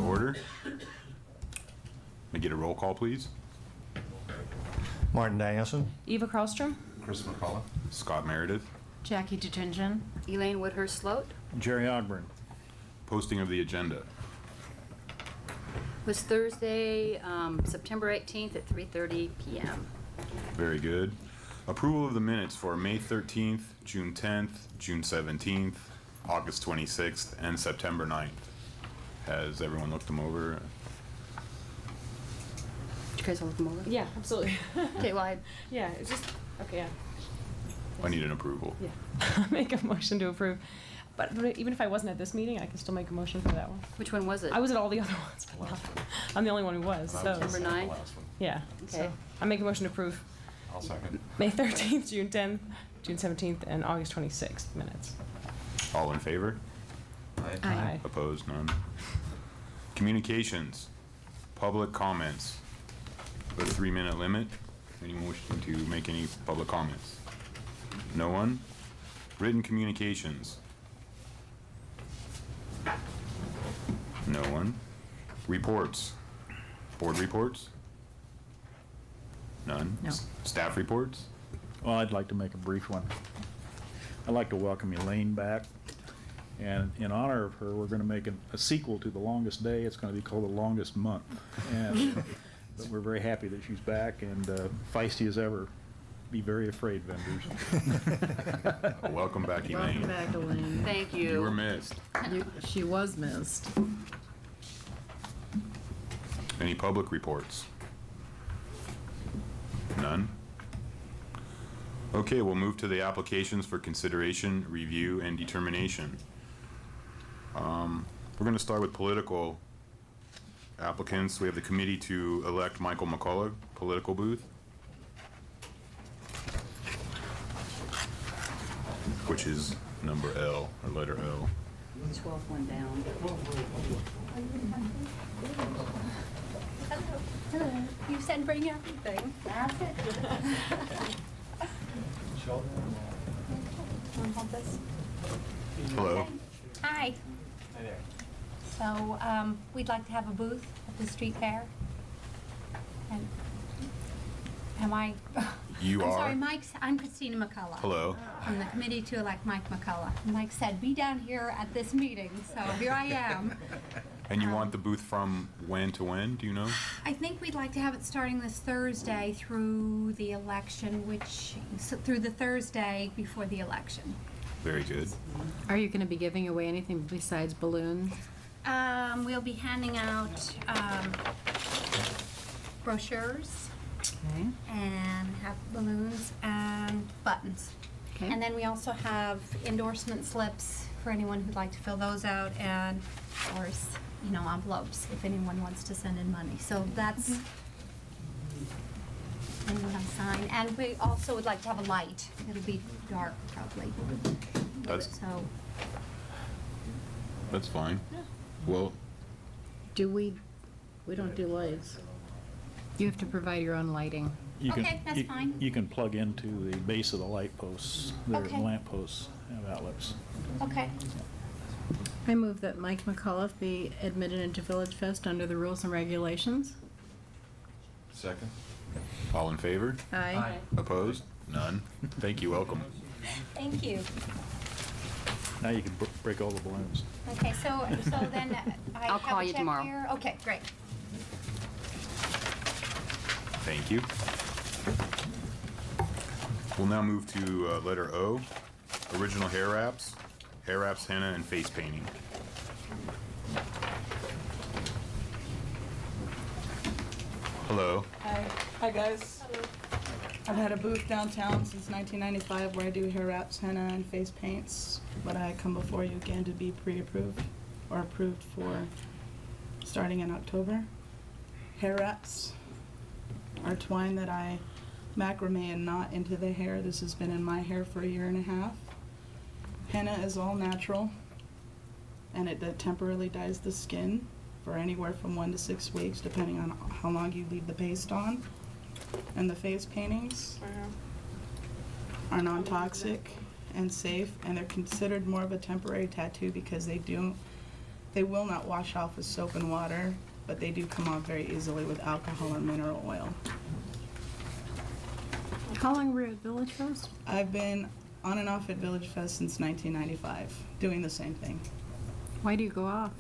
order. May I get a roll call, please? Martin Danielson. Eva Karlstrom. Chris McCullough. Scott Meredith. Jackie Detention. Elaine Woodhurst Sloat. Jerry Ogburn. Posting of the agenda. Was Thursday, September 18th at 3:30 p.m. Very good. Approval of the minutes for May 13th, June 10th, June 17th, August 26th, and September 9th. Has everyone looked them over? Did you guys all look them over? Yeah, absolutely. Okay, well, Yeah, it's just, okay, yeah. I need an approval. Yeah. Make a motion to approve. But even if I wasn't at this meeting, I can still make a motion for that one. which one was it? I was at all the other ones, but not, I'm the only one who was, so. September 9th? Last one. Yeah, so Okay. I make a motion to approve I'll second. May 13th, June 10th, June 17th, and August 26th minutes. All in favor? Aye. Opposed? None. Communications. Public comments. The 3-minute limit. Anyone wishing to make any public comments? No one? Written communications. No one. Reports. Board reports? None. No. Staff reports? Well, I'd like to make a brief one. I'd like to welcome Elaine back. And in honor of her, we're going to make a sequel to The Longest Day. It's going to be called The Longest Month. And but we're very happy that she's back and feisty as ever. Be very afraid, vendors. Welcome back, Welcome Elaine. back, Elaine. Thank you. You were missed. She was missed. Any public reports? None? Okay, we'll move to the applications for consideration, review, and determination. We're going to start with political applicants. We have the committee to elect Michael McCullough, political booth, which is number L, or letter L. 12th one down. Hello. You said bring everything. That's it. Want to hold this? Hello. Hi. So, we'd like to have a booth at the street fair. And am I? You I'm are? sorry, I'm Christina McCullough. Hello. From the committee to elect Mike McCullough. Mike said, be down here at this meeting, so here I am. And you want the booth from when to when, do you know? I think we'd like to have it starting this Thursday through the election, through the Thursday before the election. Very good. Are you going to be giving away anything besides balloons? We'll be handing out brochures Okay. and have balloons and buttons. Okay. And then we also have endorsement slips for anyone who'd like to fill those out, and of course, envelopes if anyone wants to send in money. So that's anyone on sign. And we also would like to have a light. It'll be dark probably. So That's fine. Well, We don't do lights. You have to provide your own lighting. Okay, that's fine. You can plug into the base of the light posts. The Okay. lamp posts have outlets. okay. I move that Mike McCullough be admitted into Village Fest under the rules and regulations. Second. all in favor? Aye. Opposed? None. Thank you, welcome. Thank you. Now you can break all the balloons. Okay, so then I I'll have call a you check tomorrow. here. Okay, great. Thank you. We'll now move to letter O, original hair wraps, henna, and face painting. Hello. Hi guys. I've had a booth downtown since 1995 where I do hair wraps, henna, and face paints, but I come before you again to be pre-approved or approved for starting in October. Hair wraps are twine that I macrame and knot into the hair. This has been in my hair for a year and a half. Henna is all natural, and it temporarily dyes the skin for anywhere from 1 to 6 weeks, depending on how long you leave the paste on. And the face paintings are non-toxic and safe, and they're considered more of a temporary tattoo because they They will not wash off with soap and water, but they do come off very easily with alcohol and mineral oil. How long were you at Village Fest? I've been on and off at Village Fest since 1995, doing the same thing. Why do you go off?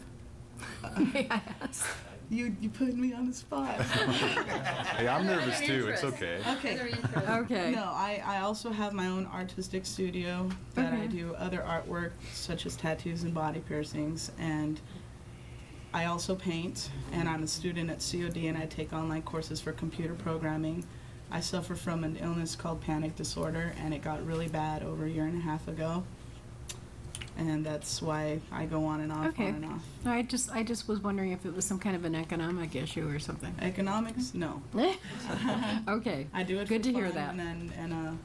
May I ask? You put me on the spot. Hey, I'm nervous too, it's okay. Okay. Okay. No, I also have my own artistic studio that I Okay. do other artwork such as tattoos and body piercings, and I also paint, and I'm a student at COD and I take online courses for computer programming. I suffer from an illness called panic disorder, and it got really bad over a year and a half ago. And that's why I go on and off, Okay. on and off. No, I just was wondering if it was some kind of an economic issue or something. Economics? No. Okay. I do it Good for to hear fun, that. and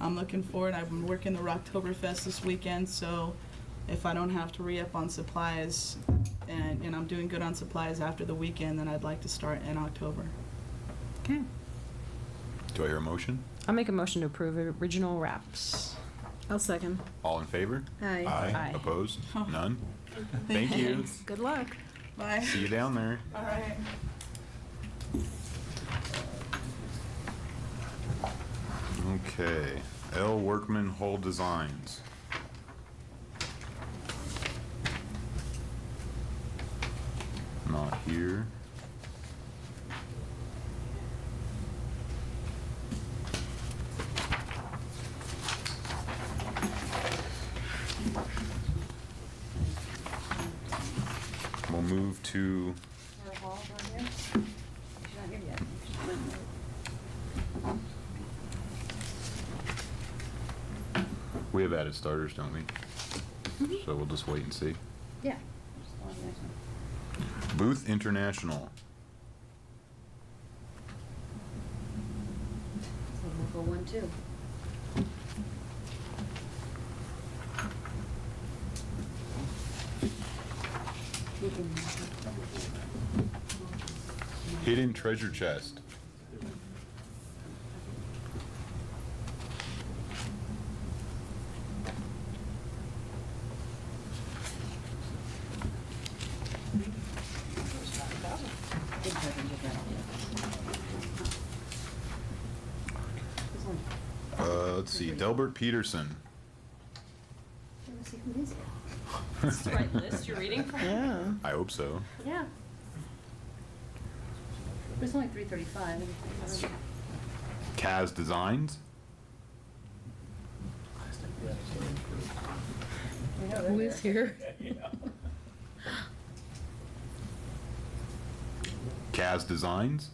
I'm looking forward. I've been working the Rocktoberfest this weekend, so if I don't have to re-up on supplies, and I'm doing good on supplies after the weekend, then I'd like to start in October. Okay. Do I hear a motion? I'll make a motion to approve original wraps. I'll second. All in favor? Aye. Aye. Opposed? None? Thank you. Good luck. Bye. See you down there. All right. Okay, L. Workman Hull Designs. Not here. We'll move to we have added starters, don't we? So we'll just wait and see. Yeah. Booth International. Local 1, 2. Hidden Treasure Chest. Let's see, Delbert Peterson. Let's see who it is. Is the right list you're reading from? Yeah. I hope so. Yeah. But it's only 3:35. Kaz Designs. Who is here? Kaz Designs.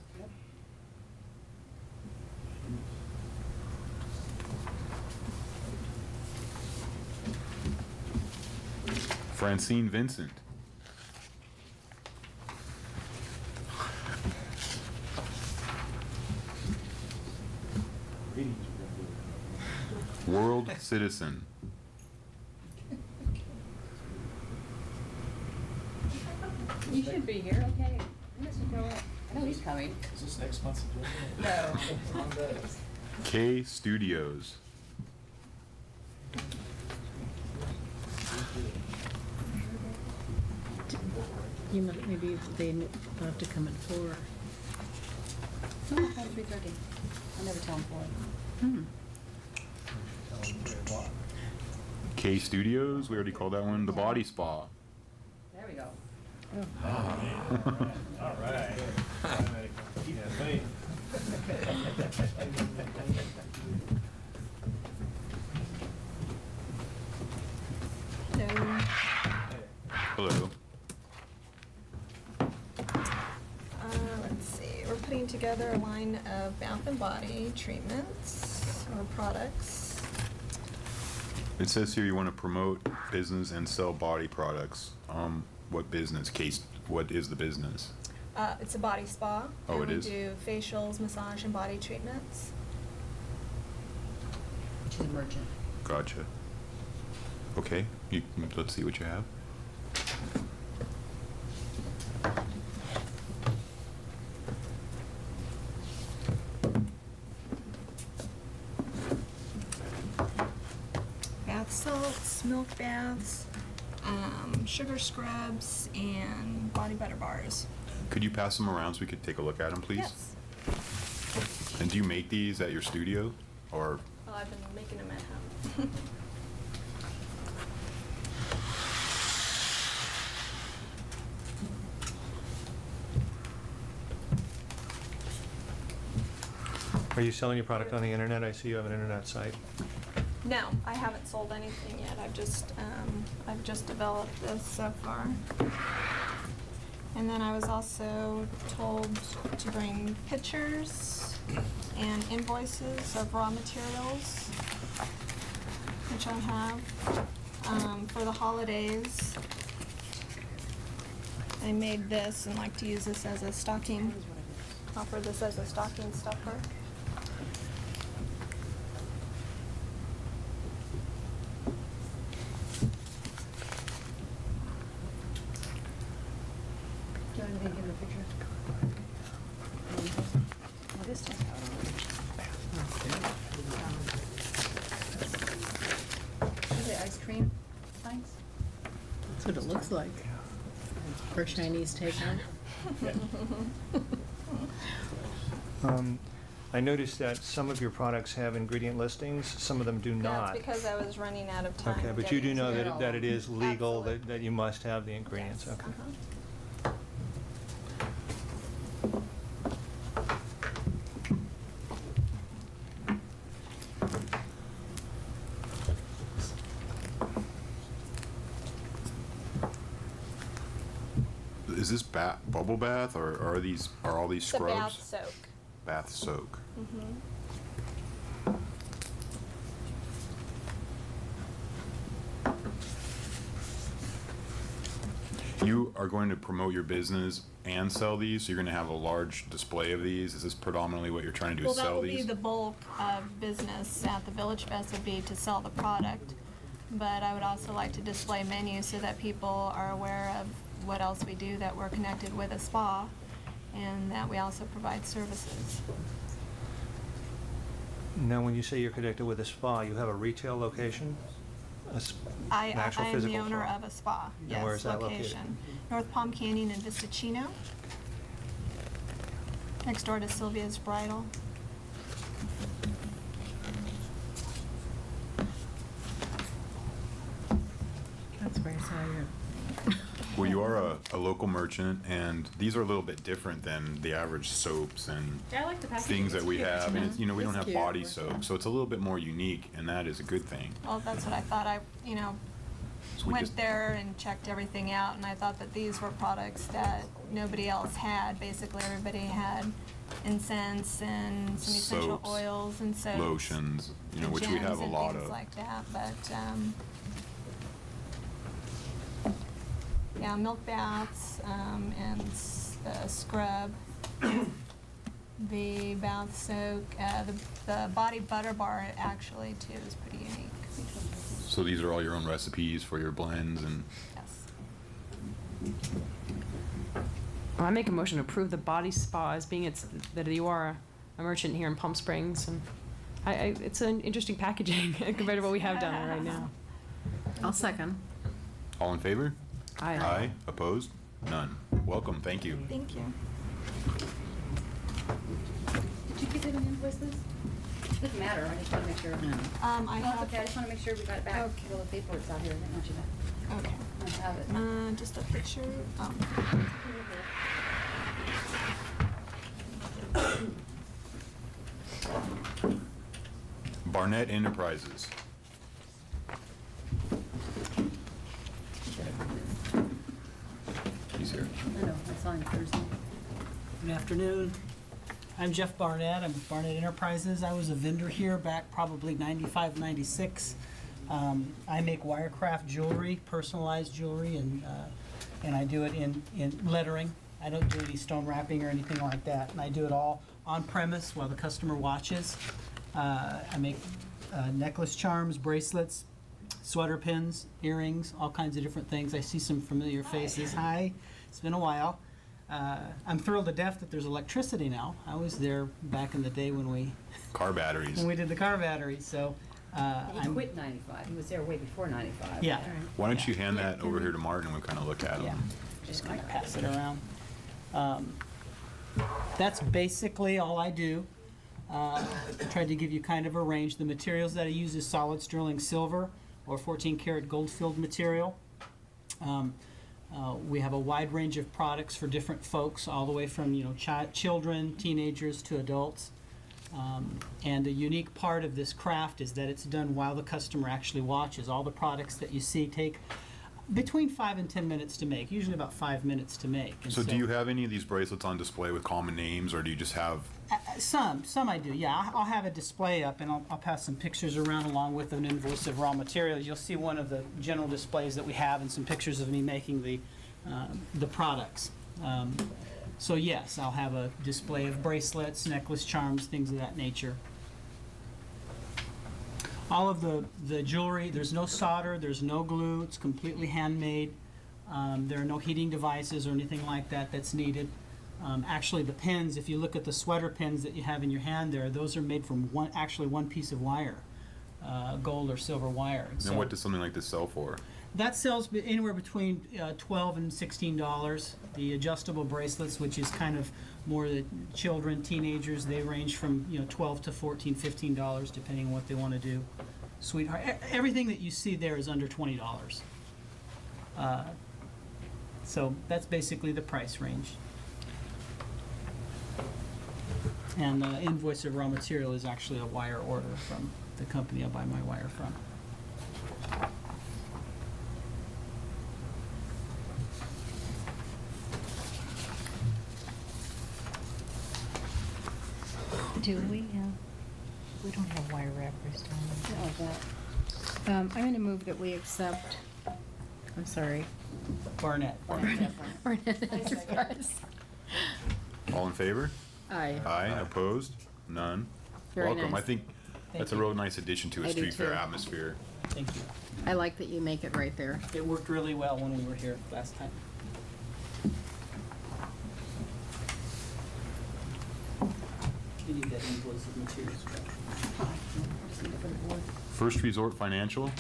Francine Vincent. World Citizen. You should be here, okay. I know he's coming. Is this next month's agenda? No. K Studios. You might, maybe they have to come at 4. No, 3:30. I never tell him for it. K Studios, we already called that one. The Body Spa. There we go. All right. Keep the faith. Hello. Let's see, we're putting together a line of bath and body treatments or products. It says here you want to promote business and sell body products. What business? What is the business? It's a body spa. Oh, it is? And we do facials, massage, and body treatments. She's a merchant. Gotcha. Okay, let's see what you have. Bath salts, milk baths, sugar scrubs, and body butter bars. Could you pass them around so we could take a look at them, please? Yes. And do you make these at your studio, or? Well, I've been making them at home. Are you selling your product on the internet? I see you have an internet site. No, I haven't sold anything yet. I've just developed this so far. And then I was also told to bring pictures and invoices of raw materials, which I have, for the holidays. I made this and like to use this as a stocking, offer this as a stocking stuffer. Do you want me to give a picture? Well, this time. Is it ice cream signs? That's what it looks like. For Chinese takeout. I noticed that some of your products have ingredient listings, some of them do not. That's because I was running out of time. Okay, but you do getting know to that, that it is legal, Absolutely. that you must have the ingredients, Yes, okay. uh-huh. Is this bubble bath, or are all these It's a scrubs? bath soak. Bath soak. Mm-hmm. You are going to promote your business and sell these, so you're going to have a large display of these. Is this predominantly what you're trying to do, Well, is that sell will be these? the bulk of business at the Village Fest would be to sell the product. But I would also like to display menus so that people are aware of what else we do, that we're connected with a spa, and that we also provide services. Now, when you say you're connected with a spa, you have a retail location? An actual I am the physical owner spa? of a spa, And yes, where is that located? location. North Palm Canyon and Vista Chino. Next door to Sylvia's Bridal. That's where I saw you. Well, you are a local merchant, and these are a little bit different than the average soaps and Yeah, I like the packaging. things that It's we cute. have. And it's, we don't It's have cute. body soap, so it's a little bit more unique, and that is a good thing. Well, that's what I thought. I, So we went just- there and checked everything out, and I thought that these were products that nobody else had. Basically, everybody had incense and some essential Soaps, oils and soaps. lotions, and which we have gems a and lot things of. like that, but, yeah, milk baths, and scrub. The bath soak, the body butter bar actually too is pretty unique. So these are all your own recipes for your blends, and Yes. Well, I make a motion to approve the body spa as being that you are a merchant here in Palm Springs, and it's an interesting packaging compared to what we have down there right now. I'll second. all in favor? Aye. Opposed? None. Welcome, thank you. Thank you. Did you get any invoices? Doesn't matter, I just want to make sure. I No, it's have, okay, I just want to make sure we got it back. Okay. All the paperwork's out here, I didn't want you to. okay. I have it. Just a picture. Oh. Barnett Enterprises. He's here. I know, I saw him Thursday. Good afternoon. I'm Jeff Barnett. I'm with Barnett Enterprises. I was a vendor here back probably 95, 96. I make wirecraft jewelry, personalized jewelry, and I do it in lettering. I don't do any stone wrapping or anything like that. And I do it all on premise while the customer watches. I make necklace charms, bracelets, sweater pins, earrings, all kinds of different things. I see some familiar faces. Hi, it's been a while. I'm thrilled to death that there's electricity now. I was there back in the day when we Car batteries. when we did the car batteries. So He quit 95. He was there way before 95. Yeah. Why don't you hand that over here to Martin and we kind of look at Yeah, them? just kind of pass it around. That's basically all I do. Tried to give you kind of a range. The materials that I use is solid sterling silver or 14 karat gold filled material. We have a wide range of products for different folks, all the way from children, teenagers to adults. And the unique part of this craft is that it's done while the customer actually watches. All the products that you see take between 5 and 10 minutes to make, usually about 5 minutes to make. And So do you have any of these bracelets on display with common names, or do you just have? Some I do, yeah. I'll have a display up, and I'll pass some pictures around along with an invoice of raw materials. You'll see one of the general displays that we have and some pictures of me making the products. So yes, I'll have a display of bracelets, necklace, charms, things of that nature. All of the jewelry, there's no solder, there's no glue, it's completely handmade. There are no heating devices or anything like that that's needed. Actually, the pins, if you look at the sweater pins that you have in your hand there, those are made from one piece of wire, gold or silver wire. And what does something like this sell for? That sells anywhere between $12 and $16. The adjustable bracelets, which is kind of more the children, teenagers, they range from $12 to $14, $15, depending on what they want to do. Sweetheart, everything that you see there is under $20. So that's basically the price range. And the invoice of raw material is actually a wire order from the company I buy my wire from. Do we? We don't have wire wrappers down there. I'm going to move that we accept, I'm sorry. Barnett. Barnett Enterprise. All in favor? Aye. Aye. Opposed? None. Very Welcome. nice. I think that's a you. real nice addition to a I do street fair too. atmosphere. Thank you. I like that you make it right there. It worked really well when we were here last time. You need that invoice of materials. First Resort Financial.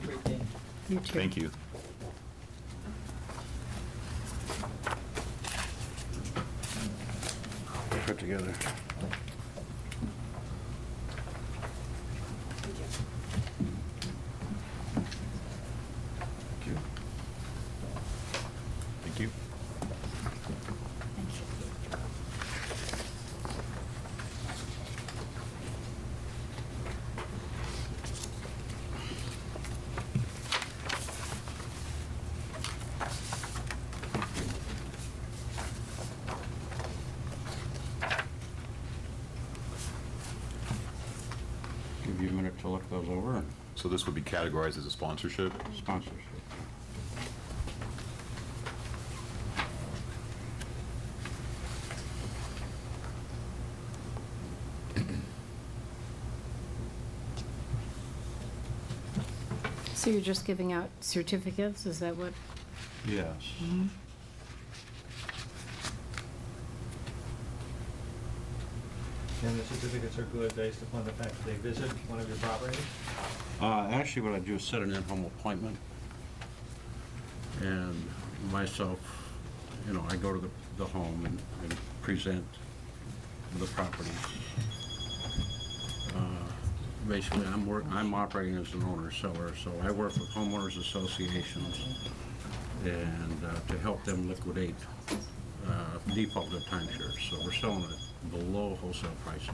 Great day. You too. Thank you. Put together. Thank you. Give you a minute to look those over. So this would be categorized as a sponsorship. Sponsorship. So you're just giving out certificates, is that what? Yes. And the certificates are good based upon the fact that they visit one of your properties? Actually, what I do is set an in-home appointment. And myself, I go to the home and present the property. Basically, I'm operating as an owner-seller, so I work with homeowners associations and to help them liquidate defaulted timeshares. So we're selling it below wholesale prices.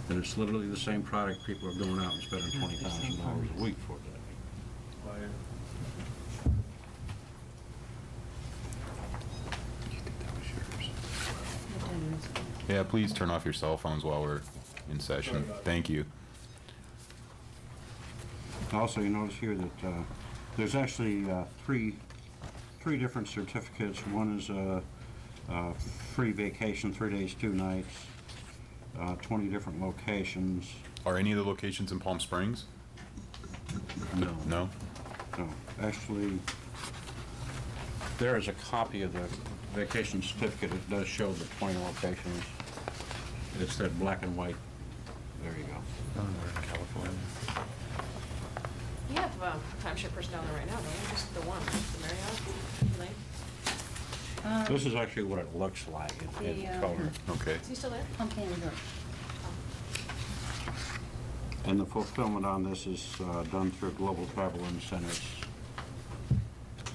And it's literally the same product people are going out and spending $20,000 a week for that. Yeah, please turn off your cell phones while we're in session. Thank you. Also, you notice here that there's actually three different certificates. One is a free vacation, 3 days, 2 nights, 20 different locations. Are any of the locations in Palm Springs? No. No? No. Actually, there is a copy of vacation certificate, it does show the 20 locations. It's that black and white. There you go. California. You have timeshare person down there right now, don't you? Just the one, the Marriott, Lane. This is actually what it looks like in color. Okay. Is he still there? Pumpkin and York. And the fulfillment on this is done through Global Travel Incentives.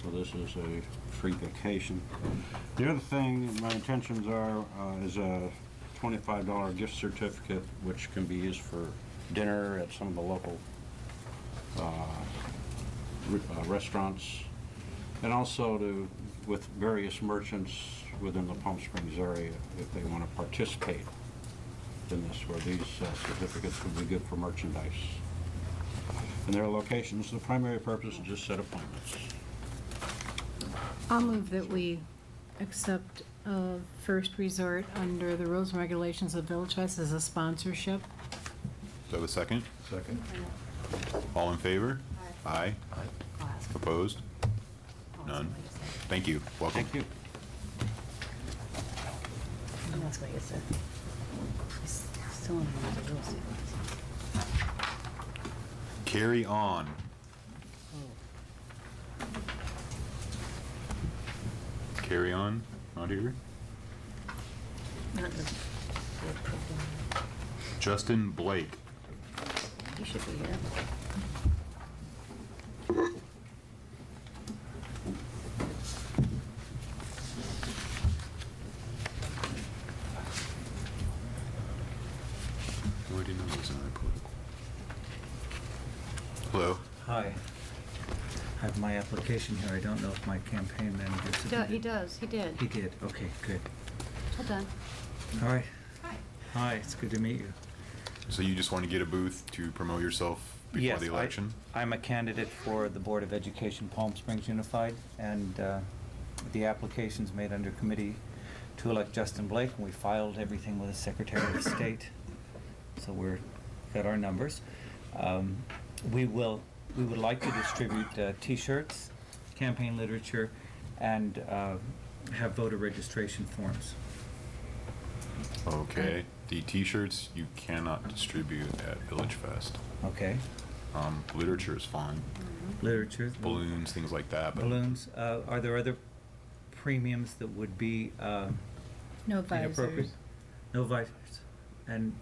So this is a free vacation. The other thing my intentions are is a $25 gift certificate, which can be used for dinner at some of the local restaurants, and also with various merchants within the Palm Springs area if they want to participate in this, where these certificates would be good for merchandise. And their locations, the primary purpose is just set appointments. I'll move that we accept First Resort under the rules and regulations of Village Fest as a sponsorship. Do I have a second? Second. All in favor? Aye. I'll ask. Opposed? None. Thank you. Welcome. Thank you. And that's what you said. He's still in the rules. Carry on. Carry on, not here. Not the approved one. Justin Blake. He should be here. Oh, I didn't know there was another political. Hello. Hi. I have my application here. I don't know if my campaign manager submitted. He does, he did. He did, okay, good. Well done. All right. Hi. Hi, it's good to meet you. So you just want to get a booth to promote yourself before the election? I'm a candidate for the Board of Education Palm Springs Unified, and the application's made under committee to elect Justin Blake, and we filed everything with the Secretary of State, so we're got our numbers. We would like to distribute T-shirts, campaign literature, and have voter registration forms. Okay. The T-shirts you cannot distribute at Village Fest. Okay. Literature is fine. Literature. Balloons, things like that. But Balloons. Are there other premiums that would be No inappropriate? visors, No visors. And,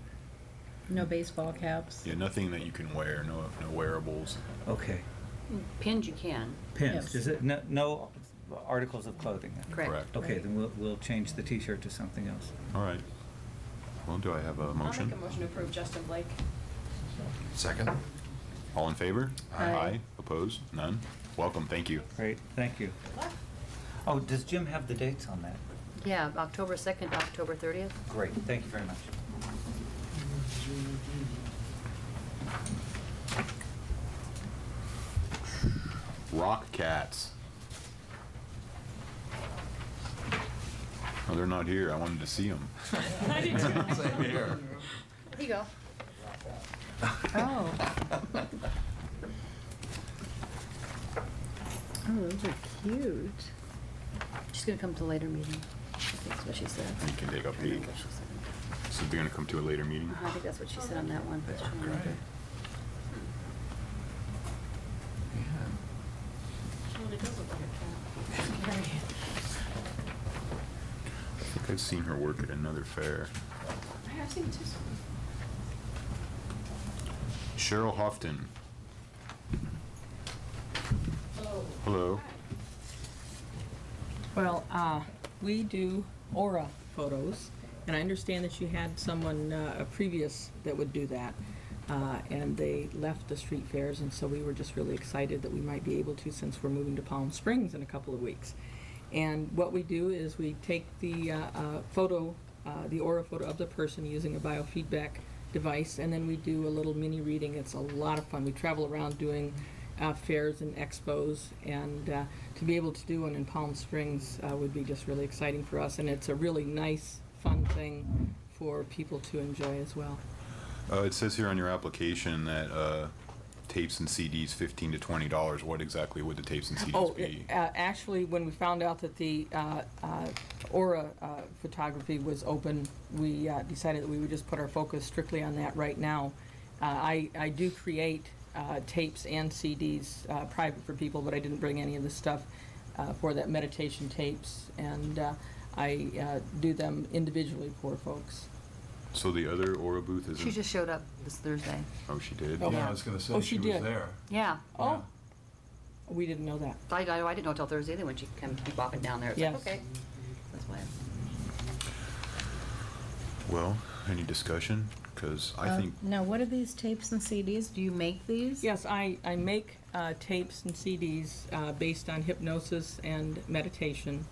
no baseball caps. yeah, nothing that you can wear. No wearables. okay. Pins you can. Pins. Yes. Is it no articles of clothing? Then? Correct. Okay, Right. then we'll change the T-shirt to something else. All right. Well, do I have a I'll motion? make a motion to approve Justin Blake. Second. All in favor? Aye. Opposed? None? Welcome. Thank you. Great, thank you. Oh, does Jim have the dates on that? Yeah, October 2nd to October 30th. Great, thank you very much. Rock Cats. Oh, they're not here. I wanted to see them. I did too. Same here. There you go. Oh. Oh, those are cute. She's gonna come to a later meeting. I think that's what she said. You can take a I peek. think that's what she said. So they're going to come to a later meeting? I think that's what she said on that one. Just trying to remember. Well, it does look like a cat. I think I've seen her work at another fair. I've seen it too. Cheryl Houghton. Hello. Well, we do aura photos, and I understand that you had someone, a previous that would do that, and they left the street fairs, and so we were just really excited that we might be able to, since we're moving to Palm Springs in a couple of weeks. And what we do is we take the photo, the aura photo of the person using a biofeedback device, and then we do a little mini reading. It's a lot of fun. We travel around doing fairs and expos, and to be able to do one in Palm Springs would be just really exciting for us, and it's a really nice, fun thing for people to enjoy as well. It says here on your application that tapes and CDs $15 to $20, what exactly would the tapes and Oh, CDs be? actually, when we found out that the Aura photography was open, we decided that we would just put our focus strictly on that right now. I do create tapes and CDs private for people, but I didn't bring any of the stuff for that meditation tapes, and I do them individually for folks. So the other Aura booth is She just showed up this Thursday. Oh, she did? Oh. Yeah, I was gonna say, Oh, she she was did. there. Yeah. Oh, we didn't know that. I didn't know until Thursday when she came to be bopping down there. It's Yes. like, okay. That's why. Well, any discussion? Because I think, Now, what are these tapes and CDs? Do you make these? Yes, I make tapes and CDs based on hypnosis and meditation.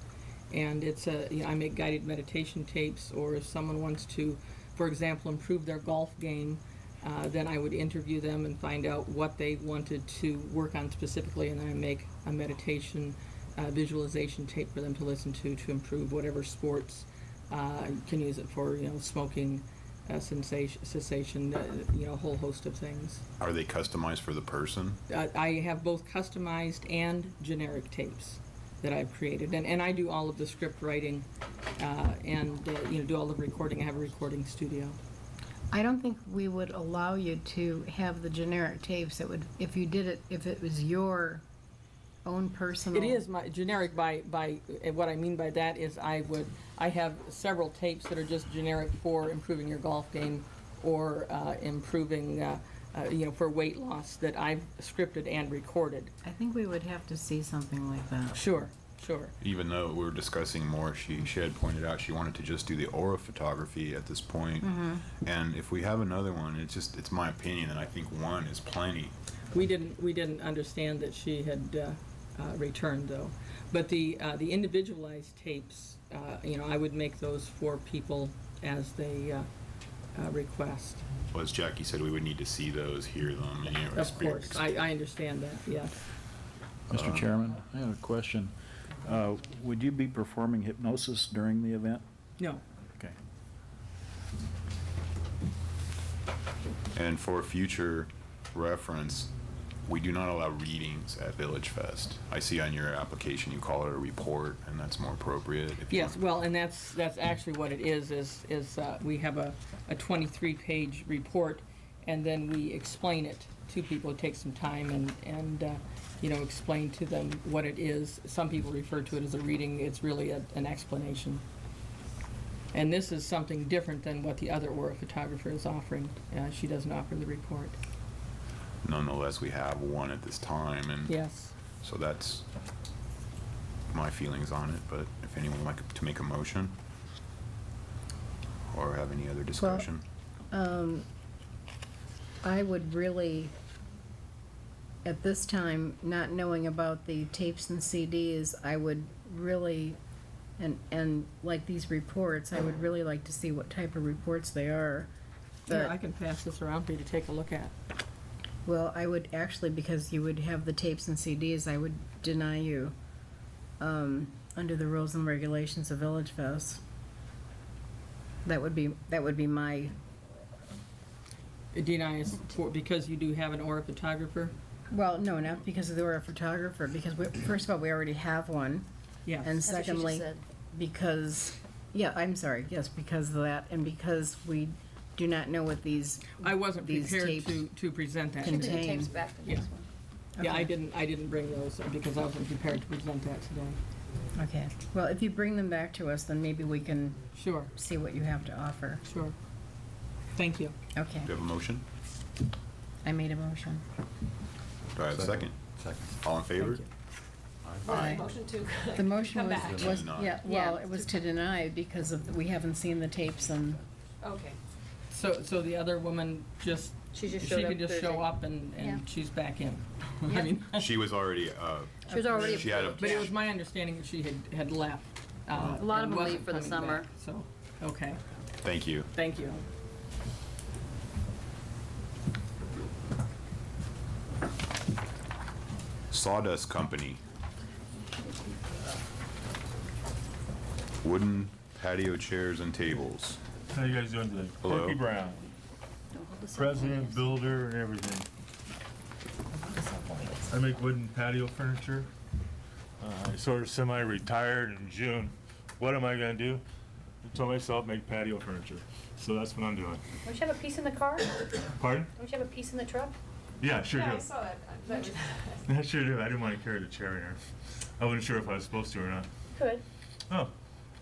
And it's I make guided meditation tapes, or if someone wants to, for example, improve their golf game, then I would interview them and find out what they wanted to work on specifically, and then I make a meditation visualization tape for them to listen to improve whatever sports. You can use it for, smoking cessation, a whole host of things. are they customized for the person? I have both customized and generic tapes that I've created, and I do all of the script writing, and do all the recording. I have a recording studio. I don't think we would allow you to have the generic tapes. It would, if it was your own personal. It is my generic by what I mean by that is I have several tapes that are just generic for improving your golf game, or improving for weight loss that I've scripted and recorded. I think we would have to see something like that. Sure. Even though we were discussing more, she had pointed out she wanted to just do the Aura photography at this point. And if we have another one, it's my opinion, and I think one is plenty. We didn't understand that she had returned though, but the individualized tapes, I would make those for people as they request. Well, as Jackie said, we would need to see those, hear them, and Of course, I understand that. Yes. Mr. Chairman, I have a question. Would you be performing hypnosis during the event? No. Okay. And for future reference, we do not allow readings at Village Fest. I see on your application you call it a report, and that's more appropriate. If you Yes, want- well, and that's actually what it is we have a 23-page report, and then we explain it to people. It takes some time and explain to them what it is. Some people refer to it as a reading. It's really an explanation. And this is something different than what the other Aura photographer is offering. She doesn't offer the report. Nonetheless, we have one at this time, and Yes. so that's my feelings on it. But if anyone would like to make a motion or have any other discussion. I would really, at this time, not knowing about the tapes and CDs, I would really, and like these reports, I would really like to see what type of reports they are. Here, But- I can pass this around for you to take a look at. Well, I would actually, because you would have the tapes and CDs, I would deny you, under the rules and regulations of Village Fest. That would be my, Deny us because you do have an Aura photographer? well, no, not because of the Aura photographer, because first of all, we already have one. Yes. And That's what she just secondly, said. because, yeah, I'm sorry, yes, because of that, and because we do not know what these, I wasn't these prepared tapes to present that. She bring the Contain. tapes back the Yeah. next one. Yeah, Okay. I didn't bring those because I wasn't prepared to present that today. okay. Well, if you bring them back to us, then maybe we can Sure, see what you have to offer. sure. Thank you. Okay, Do you have a motion? I made a motion. Do I have a second? Second. All in favor? Thank Aye. Motion to The motion come was, back. To deny. yeah, well, it was to deny because of, we haven't seen the tapes and, Okay. So the other woman just, She just she showed up could just show Thursday. up and Yeah. she's back in. I Yeah. mean, She was already, She was already She had a- approved. but it was my understanding that she had left. A lot of and them wasn't leave for the coming summer. back, So, okay, thank you. thank you. Sawdust Company. Wooden patio chairs and tables. How you guys doing today? Hello. Corky Brown, Don't hold the cell phone president, against- builder, and everything. I make wooden patio furniture. I sort of semi-retired in June. What am I gonna do? I told myself make patio furniture. So that's what I'm doing. Don't you have a piece in the car? Pardon? Don't you have a piece in the truck? Yeah, I sure do. that. I sure do. I didn't want to carry the chair in here. I wasn't sure if I was supposed to or not. Could. Oh,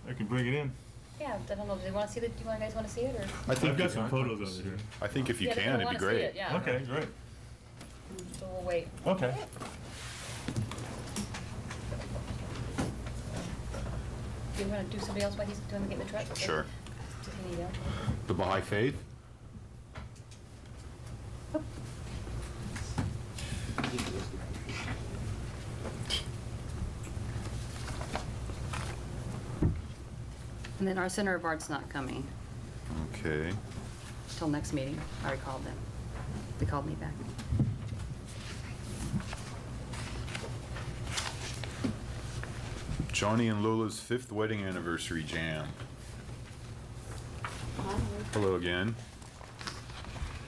I can bring it in. Yeah, I don't know, do you wanna see the, do you guys wanna see it, or? I've got some photos of it here. I think if you Yeah, they're can, gonna it'd be wanna see great. it, yeah. Okay, great. So we'll wait. Okay. Do you wanna do somebody else while he's doing the, getting the truck? Sure. Does he need help? The Baha'i Faith? And then our Center of Art's not coming Okay. till next meeting. I already called them. They called me back. Johnny and Lola's 5th wedding anniversary jam. Hello again.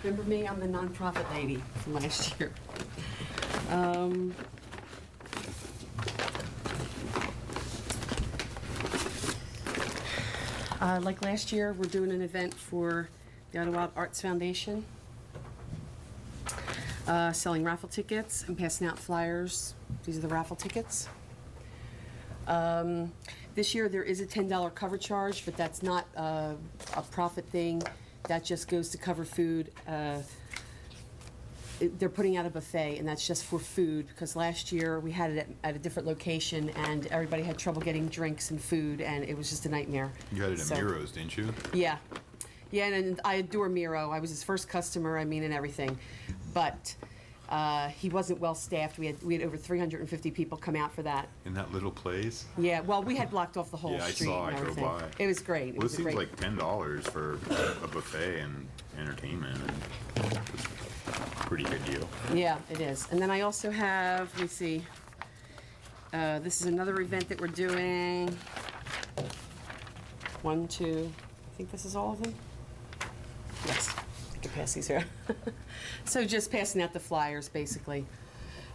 Remember me? I'm the nonprofit lady from last year. Like last year, we're doing an event for the Ottawa Arts Foundation, selling raffle tickets and passing out flyers. These are the raffle tickets. This year, there is a $10 cover charge, but that's not a profit thing. That just goes to cover food. They're putting out a buffet, and that's just for food, because last year we had it at a different location, and everybody had trouble getting drinks and food, and it was just a nightmare. You had it at So- Miro's, didn't you? Yeah. Yeah, and I adore Miro. I was his first customer, I mean, and everything. But he wasn't well-staffed. We had over 350 people come out for that. In that little place? Yeah, well, we had blocked off the whole Yeah, I street saw, and I drove everything. by. It was great. It Well, it was a seems great. like $10 for a buffet and entertainment, and it's a pretty good deal. Yeah, it is. And then I also have, let me see, this is another event that we're doing. 1, 2, I think this is all of them? Yes, I can pass these here. So just passing out the flyers, basically.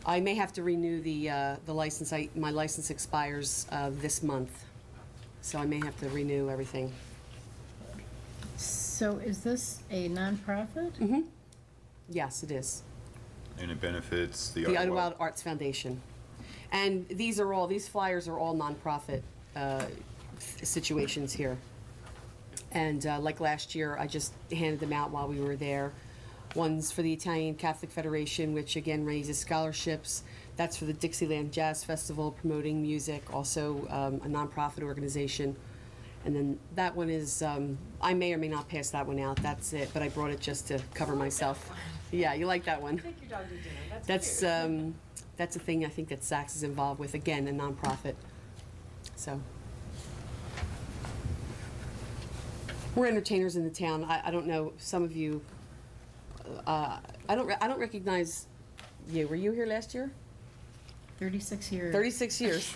I may have to renew the license. My license expires this month, so I may have to renew everything. So is this a nonprofit? Mm-hmm. Yes, it is. And it benefits the The Ottawa. Ottawa Arts Foundation. And these flyers are all nonprofit situations here. And like last year, I just handed them out while we were there. One's for the Italian Catholic Federation, which again raises scholarships. That's for the Dixieland Jazz Festival, promoting music, also a nonprofit organization. And then that one is, I may or may not pass that one out, that's it, but I brought it just to cover myself. Yeah, you like that one? Take your dog to dinner. That's that's a thing I think that Saks is involved with, again, a nonprofit. So. We're entertainers in the town. I don't know, some of you, I don't recognize you. Were you here last year? 36 years. 36 years.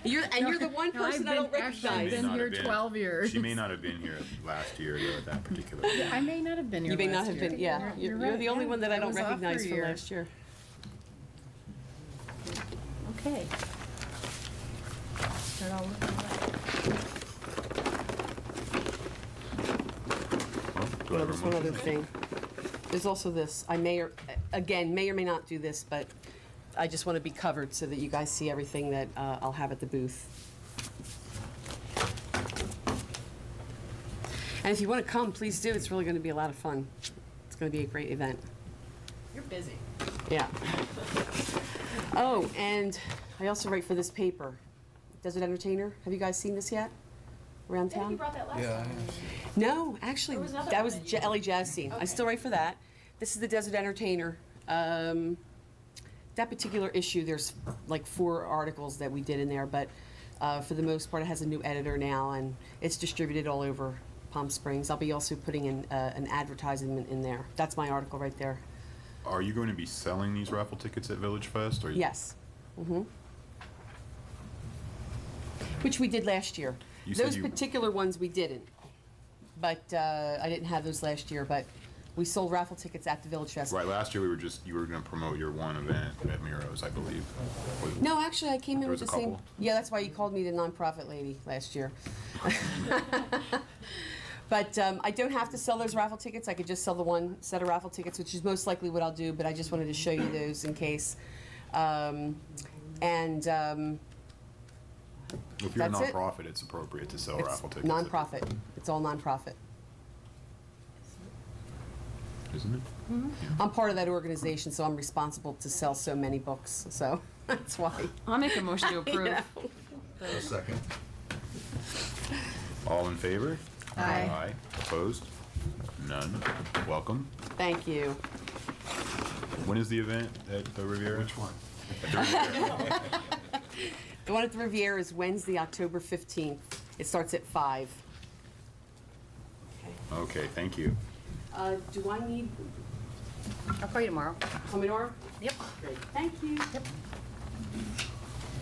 You're the one No, I've person I don't been- actually, I've recognize. been here 12 years. She may not have been here last year, though, at that particular. I may not have been here You may last not have year. been, yeah. You're right, the only yeah. one that I don't was off for a recognize from year. last year. Okay. Start all looking right. Do I Well, have a there's one other motion? thing. There's also this, I may or may not do this, but I just want to be covered so that you guys see everything that I'll have at the booth. And if you want to come, please do. It's really going to be a lot of fun. It's going to be a great event. You're busy. Yeah. Oh, and I also write for this paper, Desert Entertainer. Have you guys seen this yet? Around I think you town? brought that last time. No, actually, There was another that one was that you did. LA Jazz Scene. I Okay. still write for that. This is the Desert Entertainer. That particular issue, there's like 4 articles that we did in there, but for the most part, it has a new editor now, and it's distributed all over Palm Springs. I'll be also putting in an advertisement in there. That's my article right there. Are you going to be selling these raffle tickets at Village Fest? Or Yes. Mm-hmm. Which we did last year. You said Those you- particular ones we didn't. But I didn't have those last year, but We sold raffle tickets at the Village Fest. Right, last year you were gonna promote your one event at Miro's, I believe. No, actually, I came in There with was the a same. couple? Yeah, that's why you called me the nonprofit lady last year. But I don't have to sell those raffle tickets. I could just sell the one set of raffle tickets, which is most likely what I'll do. But I just wanted to show you those in case. If you're a That's it. nonprofit, it's appropriate to sell It's raffle tickets. nonprofit. It's all nonprofit. Isn't it? I'm part of that organization, so I'm responsible to sell so many books. So that's why. I'll make a motion to approve. You know. A second. All in favor? Aye. Opposed? None. Welcome. Thank you. When is the event at the Riviera? Which one? At the Riviera. The one at the Riviera is Wednesday, October 15th. It starts at 5. Okay, thank you. Do I need I'll call you tomorrow. Pomodoro? Yep. Great. Thank you. Yep.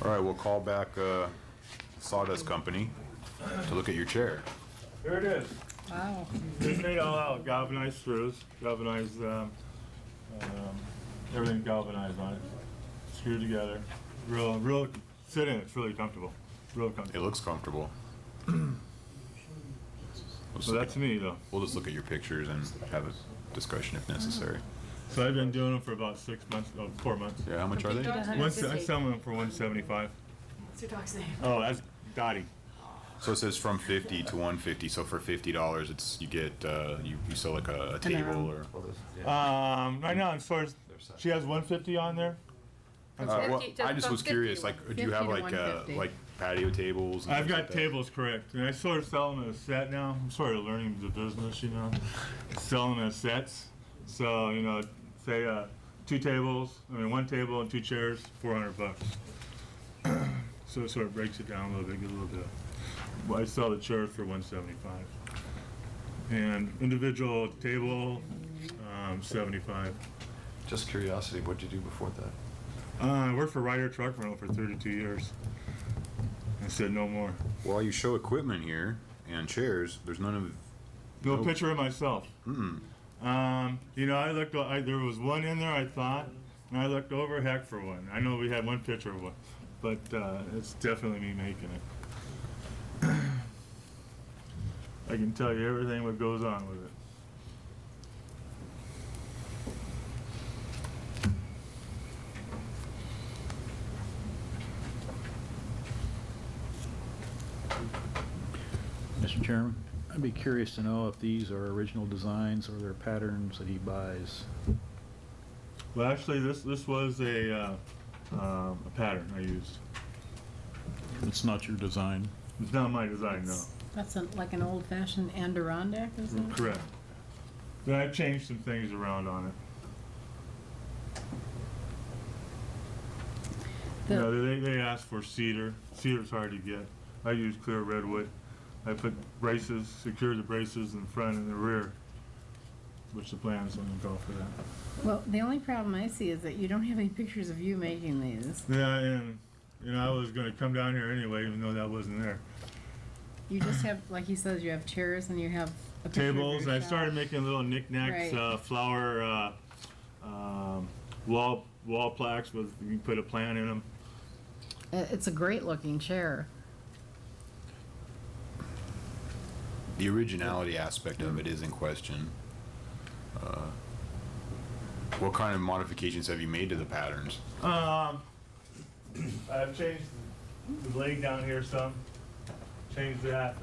All right, we'll call back Sawdust Company to look at your chair. Here it is. Wow. It's made all out, galvanized screws, galvanized, everything galvanized on it. Screwed together. Real, sit in, it's really comfortable. Real comfortable. It looks comfortable. So that's me though. We'll just look at your pictures and have a discussion if necessary. So I've been doing them for about 4 months. Yeah, how much are they? I sell them for $175. What's your dog's name? Oh, that's Dottie. So it says from 50 to 150. So for $50, it's you get you sell like a table or. Right now, as far as she has 150 on there. Well, I just was curious. Like, do you have 50 to like 150. like patio tables? And I've things got like that? tables, correct, and I sort of sell them as a set now. I'm sort of learning the business, you know, sell them as sets. So you know, say 2 tables, one table and 2 chairs, $400. So it sort of breaks it down a little bit, get a little bit. Well, I sell the chairs for $175, and individual table, $75. Just curiosity, what'd you do before that? I worked for Ryder Truck Rental for 32 years. I said no more. While you show equipment here and chairs, there's none of. No Nope. picture of myself. Mm. You know, I looked. There was one in there, I thought, and I looked over. Heck, for one. I know we had one picture of one, but it's definitely me making it. I can tell you everything what goes on with it. Mr. Chairman, I'd be curious to know if these are original designs or they're patterns that he buys. Well, actually, this was a pattern I used. It's not your design. It's not my design, no. That's like an old-fashioned Adirondack, is it? Correct. Then I've changed some things around on it. You know, they asked for cedar. Cedar's hard to get. I use clear redwood. I put braces, secure the braces in the front and the rear, which the plans don't go for that. Well, the only problem I see is that you don't have any pictures of you making these. Yeah, and you know, I was going to come down here anyway, even though that wasn't there. You just have, like he says, you have chairs and you have a picture of Tables. I yourself. started making little knickknacks, Right. flower wall plaques with you can put a plant in them. It's a great-looking chair. The originality aspect of it is in question. What kind of modifications have you made to the patterns? I've changed the blade down here some. Changed that.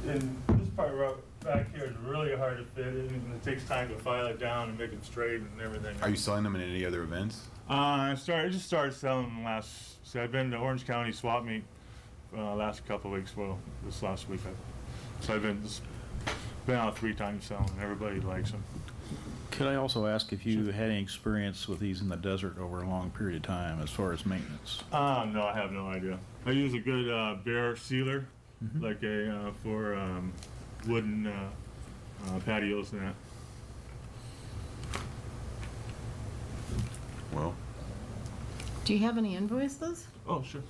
And this part back here is really hard to fit in, and it takes time to file it down and make it straight and everything. Are you selling them in any other events? I just started selling them last. So I've been to Orange County swap meet last couple of weeks. Well, this last week. So I've been out 3 times selling. Everybody likes them. Could I also ask if you had any experience with these in the desert over a long period of time as far as maintenance? No, I have no idea. I use a good bare sealer, like a for wooden patios and that. Well. Do you have any invoices? Oh, sure.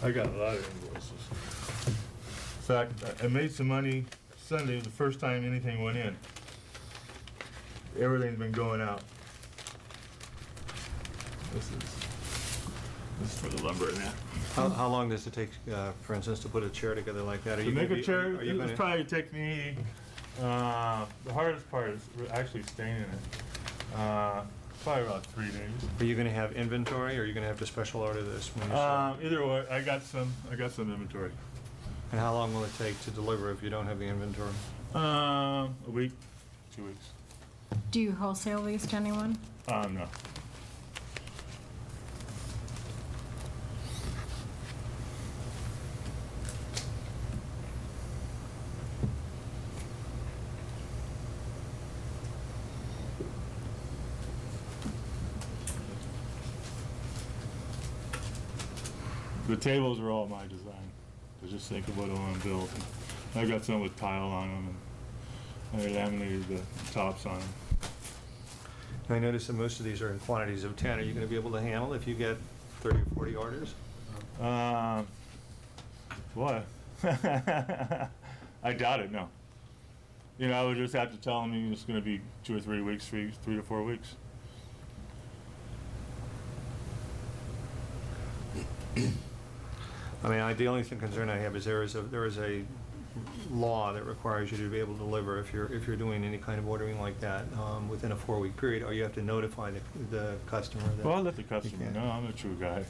I got a lot of invoices. In fact, I made some money Sunday, the first time anything went in. Everything's been going out. This is for the lumber and that. How long does it take, for instance, to put a chair together like that? Are To you make gonna a chair, are you it'll gonna- probably take me, the hardest part is actually staining it. Probably about 3 days. Are you gonna have inventory, or are you gonna have to special order this when you sell? Either way, I got some inventory. And how long will it take to deliver if you don't have the inventory? A week, 2 weeks. Do you wholesale these to anyone? No. The tables are all my design. I just think of what I want to build. And I got some with tile on them, and I laminated the tops on them. I noticed that most of these are in quantities of 10. Are you gonna be able to handle if you get 30 or 40 orders? What? I doubt it, no. You know, I would just have to tell them it's gonna be 2 or 3 weeks, 3 to 4 weeks. I mean, the only concern I have is there is a law that requires you to be able to deliver if you're doing any kind of ordering like that within a 4-week period, or you have to notify the customer that. Well, I'll let the customer know. I'm a true guy.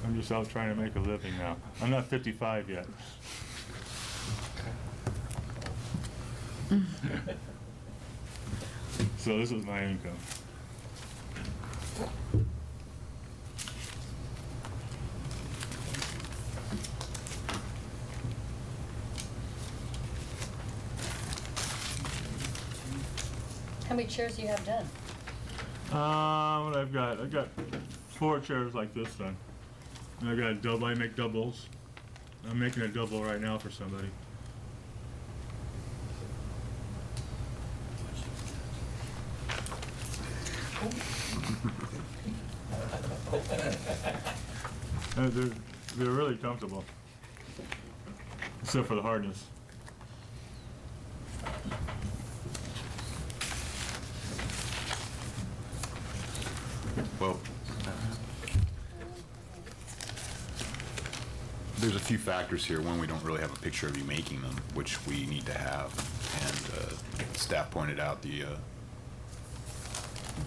I'm just out trying to make a living now. I'm not 55 yet. So this is my income. How many chairs do you have done? What I've got 4 chairs like this done. And I got a double. I make doubles. I'm making a double right now for somebody. They're really comfortable, except for the hardness. Well, there's a few factors here. One, we don't really have a picture of you making them, which we need to have. And staff pointed out the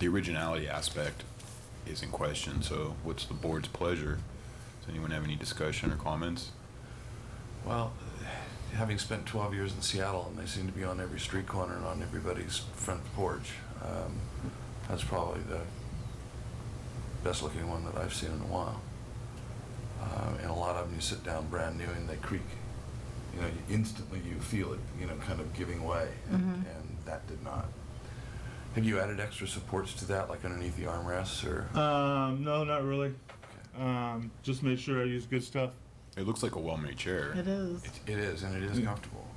originality aspect is in question. So what's the board's pleasure? Does anyone have any discussion or comments? Well, having spent 12 years in Seattle, and they seem to be on every street corner and on everybody's front porch, that's probably the best looking one that I've seen in a while. And a lot of them you sit down brand new and they creak. You know, instantly you feel it, you know, kind of giving way, and that did not. Have you added extra supports to that, like underneath the armrests, or? No, not really. Just make sure I use good stuff. It looks like a well-made chair. It is. It is, and it is comfortable.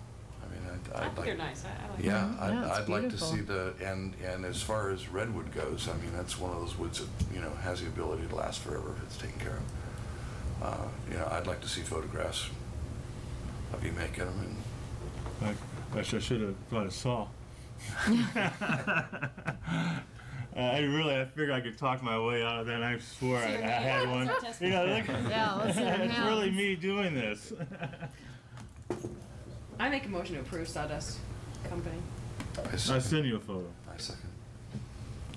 I mean, I think they're nice. I like Yeah, them. it's I'd like to beautiful. see and as far as redwood goes, I mean, that's one of those woods that, you know, has the ability to last forever if it's taken care of. You know, I'd like to see photographs of you making them, and I should have brought a saw. I figured I could talk my way out of that. I swore I had one. You know, look, Yeah, let's see your it's really hands. me doing this. I make a motion to approve Sawdust Company. I I second. send you a photo. I second.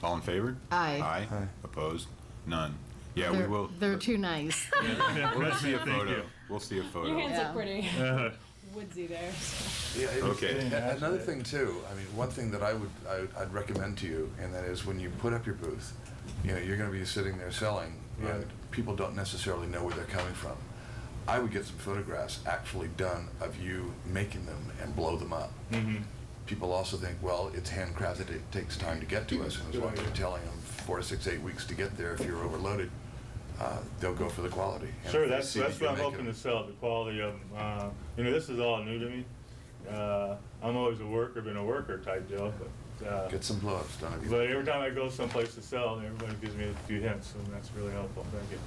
All in favor? Aye. Aye. Opposed? None. Yeah, we will. They're too nice. We'll see a Thank photo. you. We'll see a photo. Your hands Yeah. look pretty Uh, woodsy there. Yeah, Okay. Another thing too, I mean, one thing that I'd recommend to you, and that is when you put up your booth, you know, you're gonna be sitting there selling, and people don't necessarily know where they're coming from. I would get some photographs actually done of you making them and blow them up. People also think, well, it's handcrafted, it takes time to get to us, and as long as you're telling them 4 to 6, 8 weeks to get there, if you're overloaded, they'll go for the quality. And Sure, if they that's see that what you're I'm making hoping them- to sell, the quality of them. You know, this is all new to me. I'm always a worker, been a worker type deal, but Get some blow-ups done of you. but every time I go someplace to sell, everybody gives me a few hints, and that's really helpful. Thank you.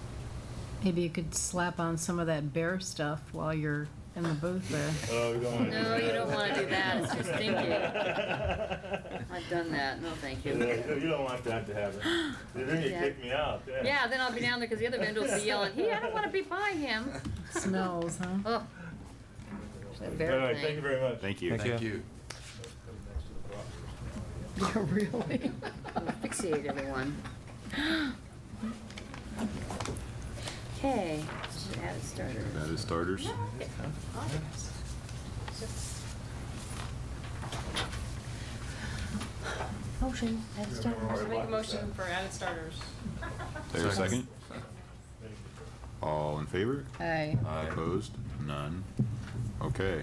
Maybe you could slap on some of that bear stuff while you're in the booth there. Oh, we don't want to do No, that. you don't want to do that, it's too stinky. I've done that, no thank you. You don't want that to happen. Then you Yeah. kick me out. Yeah, then I'll be down there because the other vendor will be yelling, hey, I don't want to be by him. Smells, huh? Ugh. That All bear right, thing. thank you very much. Thank you. Thank you. Really? Asphyxiate everyone. Okay, this is added starters. That is starters. Motion, added starters. Make a motion for added starters. There a second? All in favor? Aye. Opposed? None. Okay.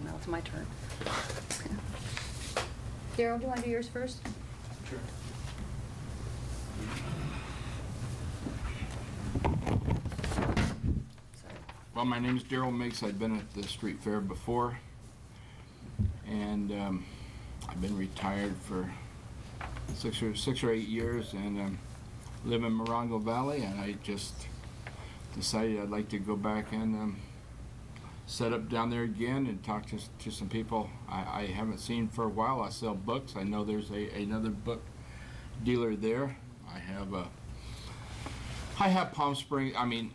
Now it's my turn. Daryl, do you want to do yours first? Sure. Well, my name's Daryl Miggs. I've been at the street fair before, and I've been retired for six or 8 years, and live in Morongo Valley, and I just decided I'd like to go back and set up down there again and talk to some people I haven't seen for a while. I sell books. I know there's another book dealer there. I have Palm Springs. I mean,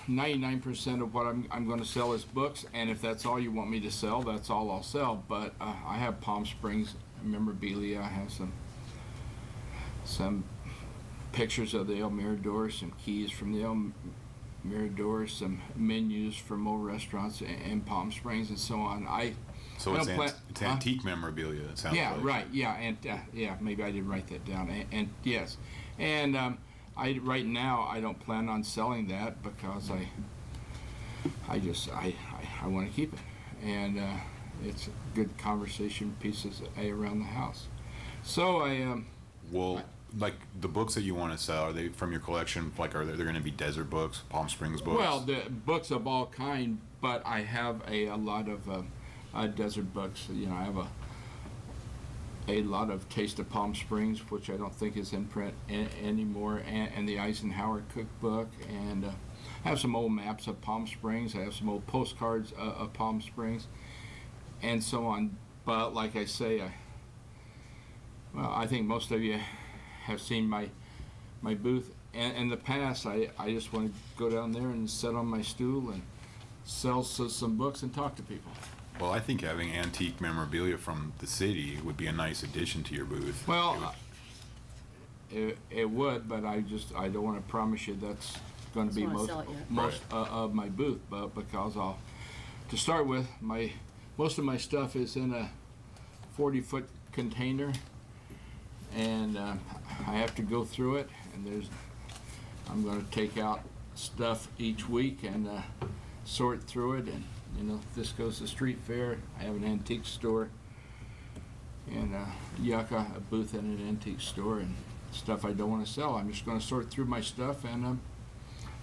99% of what I'm going to sell is books, and if that's all you want me to sell, that's all I'll sell. But I have Palm Springs memorabilia. I have some pictures of the El Mirador, some keys from the El Mirador, some menus from old restaurants in Palm Springs, and so on. So it's antique memorabilia, it sounds yeah, like. right. Yeah, and yeah, maybe I didn't write that down. And yes, and right now I don't plan on selling that because I want to keep it, and it's good conversation pieces around the house. So Well, like the books that you want to sell, are they from your collection? Like, are they they're going to be desert books, Palm Springs books? well, the books of all kind, but I have a lot of desert books. You know, I have a lot of Taste of Palm Springs, which I don't think is in print anymore, and the Eisenhower cookbook, and I have some old maps of Palm Springs. I have some old postcards of Palm Springs, and so on. But like I say, I think most of you have seen my booth. And in the past, I just want to go down there and sit on my stool and sell some books and talk to people. Well, I think having antique memorabilia from the city would be a nice addition to your booth. Well, it would, but I don't want to promise you that's going to be Just wanna sell it yet. most of my booth. But because to start with, most of my stuff is in a 40-foot container, and I have to go through it. And I'm going to take out stuff each week and sort through it. And you know, this goes to street fair. I have an antique store in Yucca, a booth in an antique store, and stuff I don't want to sell. I'm just going to sort through my stuff and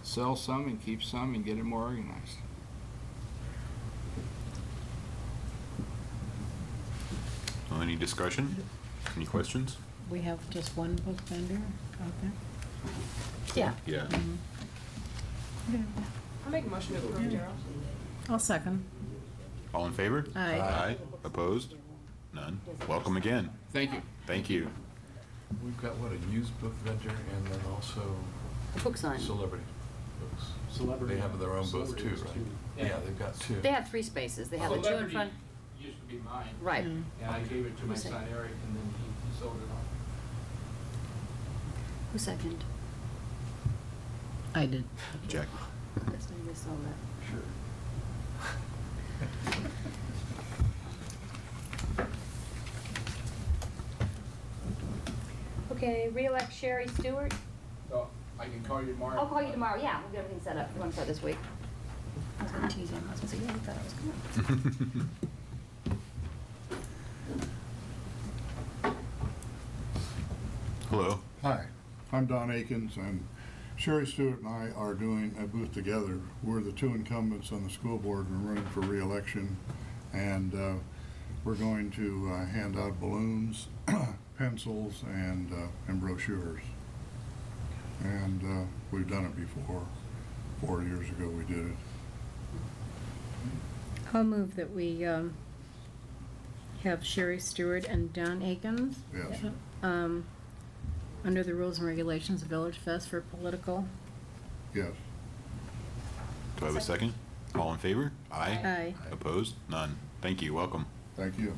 sell some and keep some and get it more organized. Well, any discussion? Any questions? We have just one book vendor out there? Yeah. Yeah. I'll make a motion to approve, Daryl. I'll second. All in favor? Aye. Aye. Opposed? None. Welcome again. Thank you. Thank you. We've got, what, a used book vendor and then also A book sign. celebrity books. Celebrity. They have their own booth too, Celebrities right? too. Yeah, they've got two. They have 3 spaces. They have the 2 in front. Used to be mine. Right. And I gave it to my son Eric, and then he sold it off. Who seconded? I did. Jack. I guess maybe I saw that. Sure. Okay, re-elect Sherry Stewart. So I can call you tomorrow. I'll call you tomorrow. Yeah, we'll get everything set up. You want to start this week? I was going to tease him. I was going to say, yeah, I thought I was coming. Hello. Hi, I'm Don Akins, and Sherry Stewart and I are doing a booth together. We're the 2 incumbents on the school board and we're running for re-election, and we're going to hand out balloons, pencils, and brochures. And we've done it before. 4 years ago we did it. I'll move that we have Sherry Stewart and Don Akins Yes. under the rules and regulations of Village Fest for political. Yes. Do I have a second? All in favor? Aye. Aye. Opposed? None. Thank you. Welcome. Thank you.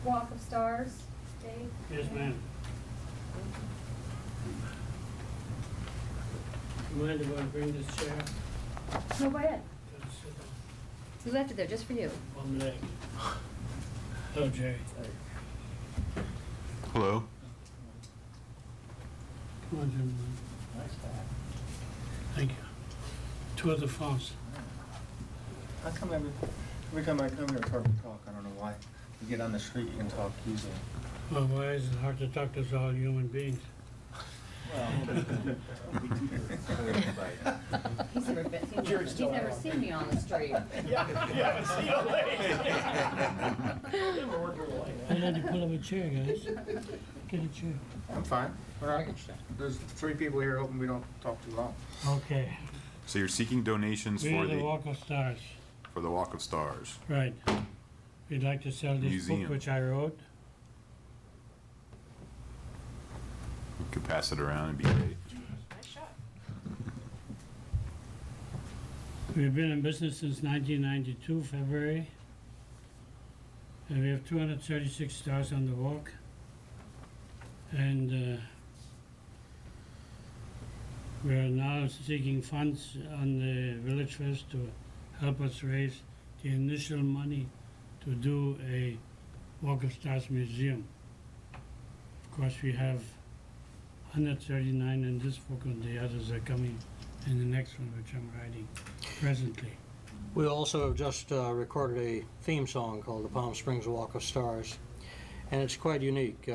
Walk of Stars, Dave? Yes, ma'am. Mind if I bring this chair? No, go ahead. Just sit down. We left it there just for you. One leg. Hello, Jerry. Hello. Come on, gentlemen. Nice back. Thank you. Two other phones. How come every time I come here, it's hard to talk? I don't know why. You get on the street, you can talk easily. Well, why is it hard to talk to us all human beings? He's never been, he's never seen me on the street. I had to pull up a chair, guys. Get a chair. I'm fine. There's 3 people here hoping we don't talk too long. Okay. So you're seeking donations We for are the the Walk of Stars. Walk of Stars. Right. We'd like to sell this Museum. book which I wrote. You could pass it around and be great. We've been in business since 1992, February. And we have 236 stars on the walk. And we are now seeking funds on the Village Fest to help us raise the initial money to do a Walk of Stars museum. Of course, we have 139 in this book, and the others are coming in the next one, which I'm writing presently. We also have just recorded a theme song called the Palm Springs Walk of Stars, and it's quite unique.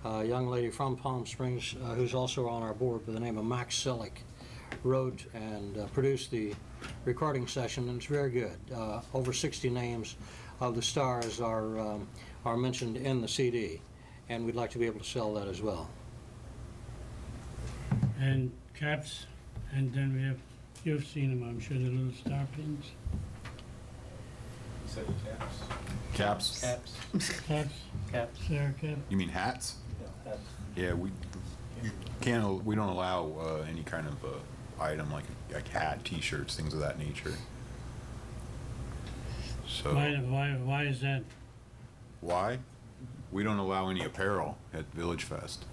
A young lady from Palm Springs, who's also on our board by the name of Max Selick, wrote and produced the recording session, and it's very good. Over 60 names of the stars are mentioned in the CD, and we'd like to be able to sell that as well. And caps, and then we have, you've seen them, I'm sure, the little star pins. You said caps. Caps? Caps. Caps. Sarah cap. You mean hats? Yeah, hats. Yeah, we don't allow any kind of item like hat, T-shirts, things of that nature. So Why is that? why? We don't allow any apparel at Village Fest.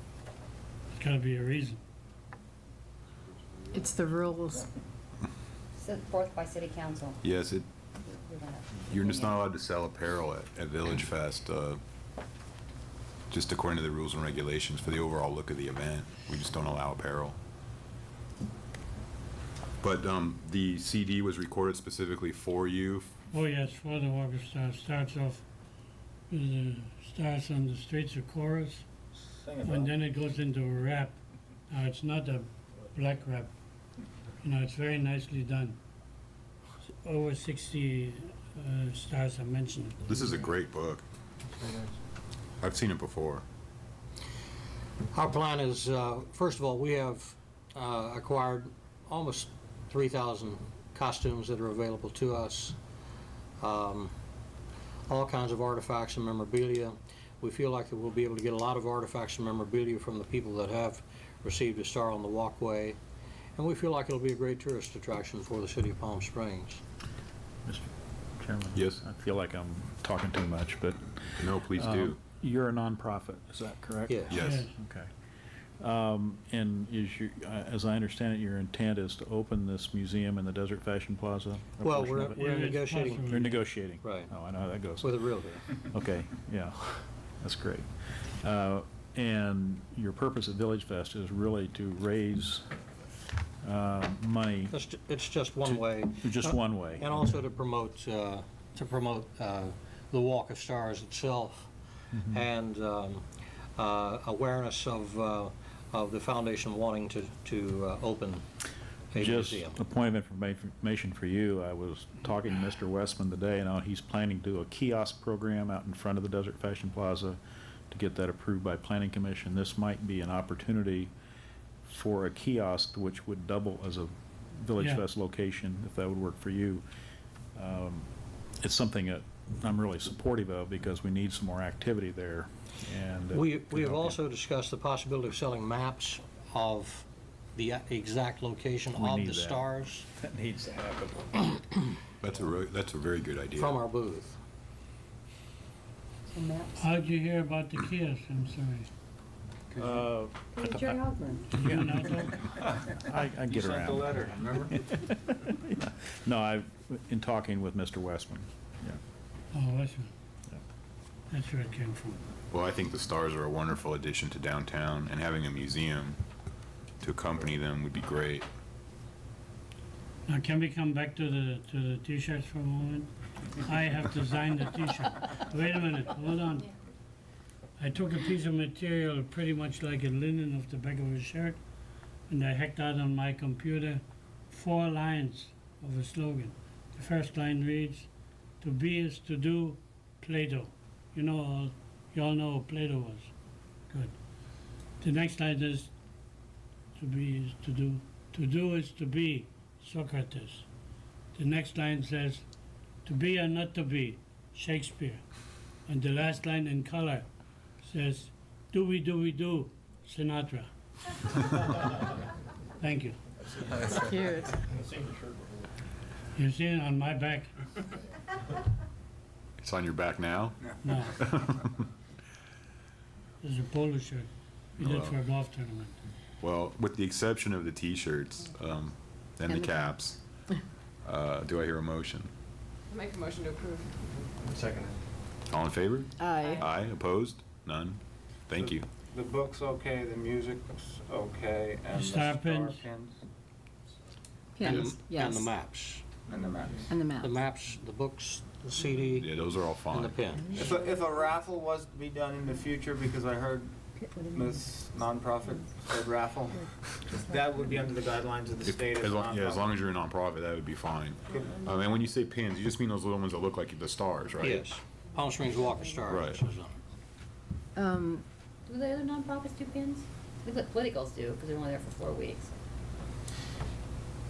There's gotta be a reason. It's the rules. Set forth by city council. Yes, We're gonna- you're just not allowed to sell apparel at Village Fest. Just according to the rules and regulations for the overall look of the event, we just don't allow apparel. But the CD was recorded specifically for you. Oh yes, for the Walk of Stars. Starts off with the stars on the streets of chorus, and then it goes into a rap. Now it's not a black rap. You know, it's very nicely done. Over 60 stars are mentioned. This is a great book. I've seen it before. Our plan is, first of all, we have acquired almost 3,000 costumes that are available to us, all kinds of artifacts and memorabilia. We feel like that we'll be able to get a lot of artifacts and memorabilia from the people that have received a star on the walkway, and we feel like it'll be a great tourist attraction for the city of Palm Springs. Mr. Chairman? Yes? I feel like I'm talking too much, but... No, please do. You're a nonprofit, is that correct? Yes. Yes. Okay. And is your, as I understand it, your intent is to open this museum in the Desert Fashion Plaza? a Well, portion of it? we're negotiating. You're negotiating? Right. Oh, I know how that goes. With a realtor. Okay, yeah, that's great. And your purpose at Village Fest is really to raise money? It's just one way. Just one way. And also to promote the Walk of Stars itself, and awareness of the foundation wanting to open a Just museum. a point of information for you, I was talking to Mr. Westman today, and he's planning to do a kiosk program out in front of the Desert Fashion Plaza to get that approved by Planning Commission. This might be an opportunity for a kiosk which would double as a Village Yeah. Fest location, if that would work for you. It's something that I'm really supportive of because we need some more activity there. And We could have help you. also discussed the possibility of selling maps of the exact location We of need the that. stars That needs to happen. That's a very good idea. from our booth. How'd you hear about the kiosk? I'm sorry. Jerry Hogburn. Did you know that? I get You around. sent the letter, remember? Yeah. No, in talking with Mr. Westman, yeah. Oh, that's right. That's where it came from. Well, I think the stars are a wonderful addition to downtown, and having a museum to accompany them would be great. Now, can we come back to the t-shirts for a moment? I have designed the t-shirt. Wait a minute, hold on. I took a piece of material pretty much like a linen of the back of a shirt, and I hacked out on my computer 4 lines of a slogan. The first line reads, "To be is to do, Plato." You all know who Plato was. Good. The next line is, "To be is to do. To do is to be, Socrates." The next line says, "To be or not to be, Shakespeare." And the last line in color says, "Do we do, Sinatra." Thank you. That's cute. You see it on my back? It's on your back now? No. It's a polo shirt. We did Wow. for a golf tournament. Well, with the exception of the t-shirts, and the caps, do I hear a motion? Make a motion to approve. Second. All in favor? Aye. Aye, opposed? None? Thank you. The book's okay, the music's okay, and the Star star pins? pins? Pins, yes. And the maps. And the maps. And the maps. The maps, the books, the CD, Yeah, those are all and the fine. pin. If a raffle was to be done in the future, because I heard Ms. Nonprofit said raffle, that would be under the guidelines of the state as As nonprofit. long as you're a nonprofit, that would be fine. And when you say pins, you just mean those little ones that look like the stars, right? Yes. Palm Springs Walk of Stars. Right. it says on it. Do the other nonprofits do pins? I think the politicals do, because they're only there for 4 weeks.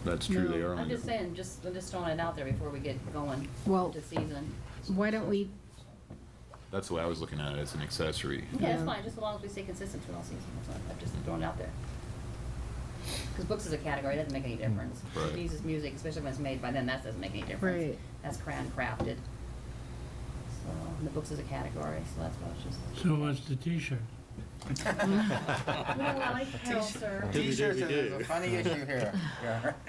That's true, they are. I'm on just there. saying, I'm just throwing it out there before we get going Well, to season. Why don't we, That's the way I was looking at it, as an accessory. Yeah, that's fine, just as long as we stay consistent through all season, that's all. I'm just throwing it out there. Because books is a category, it doesn't make any difference. Right. CDs is music, especially when it's made by them, that doesn't make any difference. Right. That's handcrafted. So, and the books is a category, so that's what I was just. So what's the t-shirt? Well, I tell, sir. T-shirts is a funny issue here.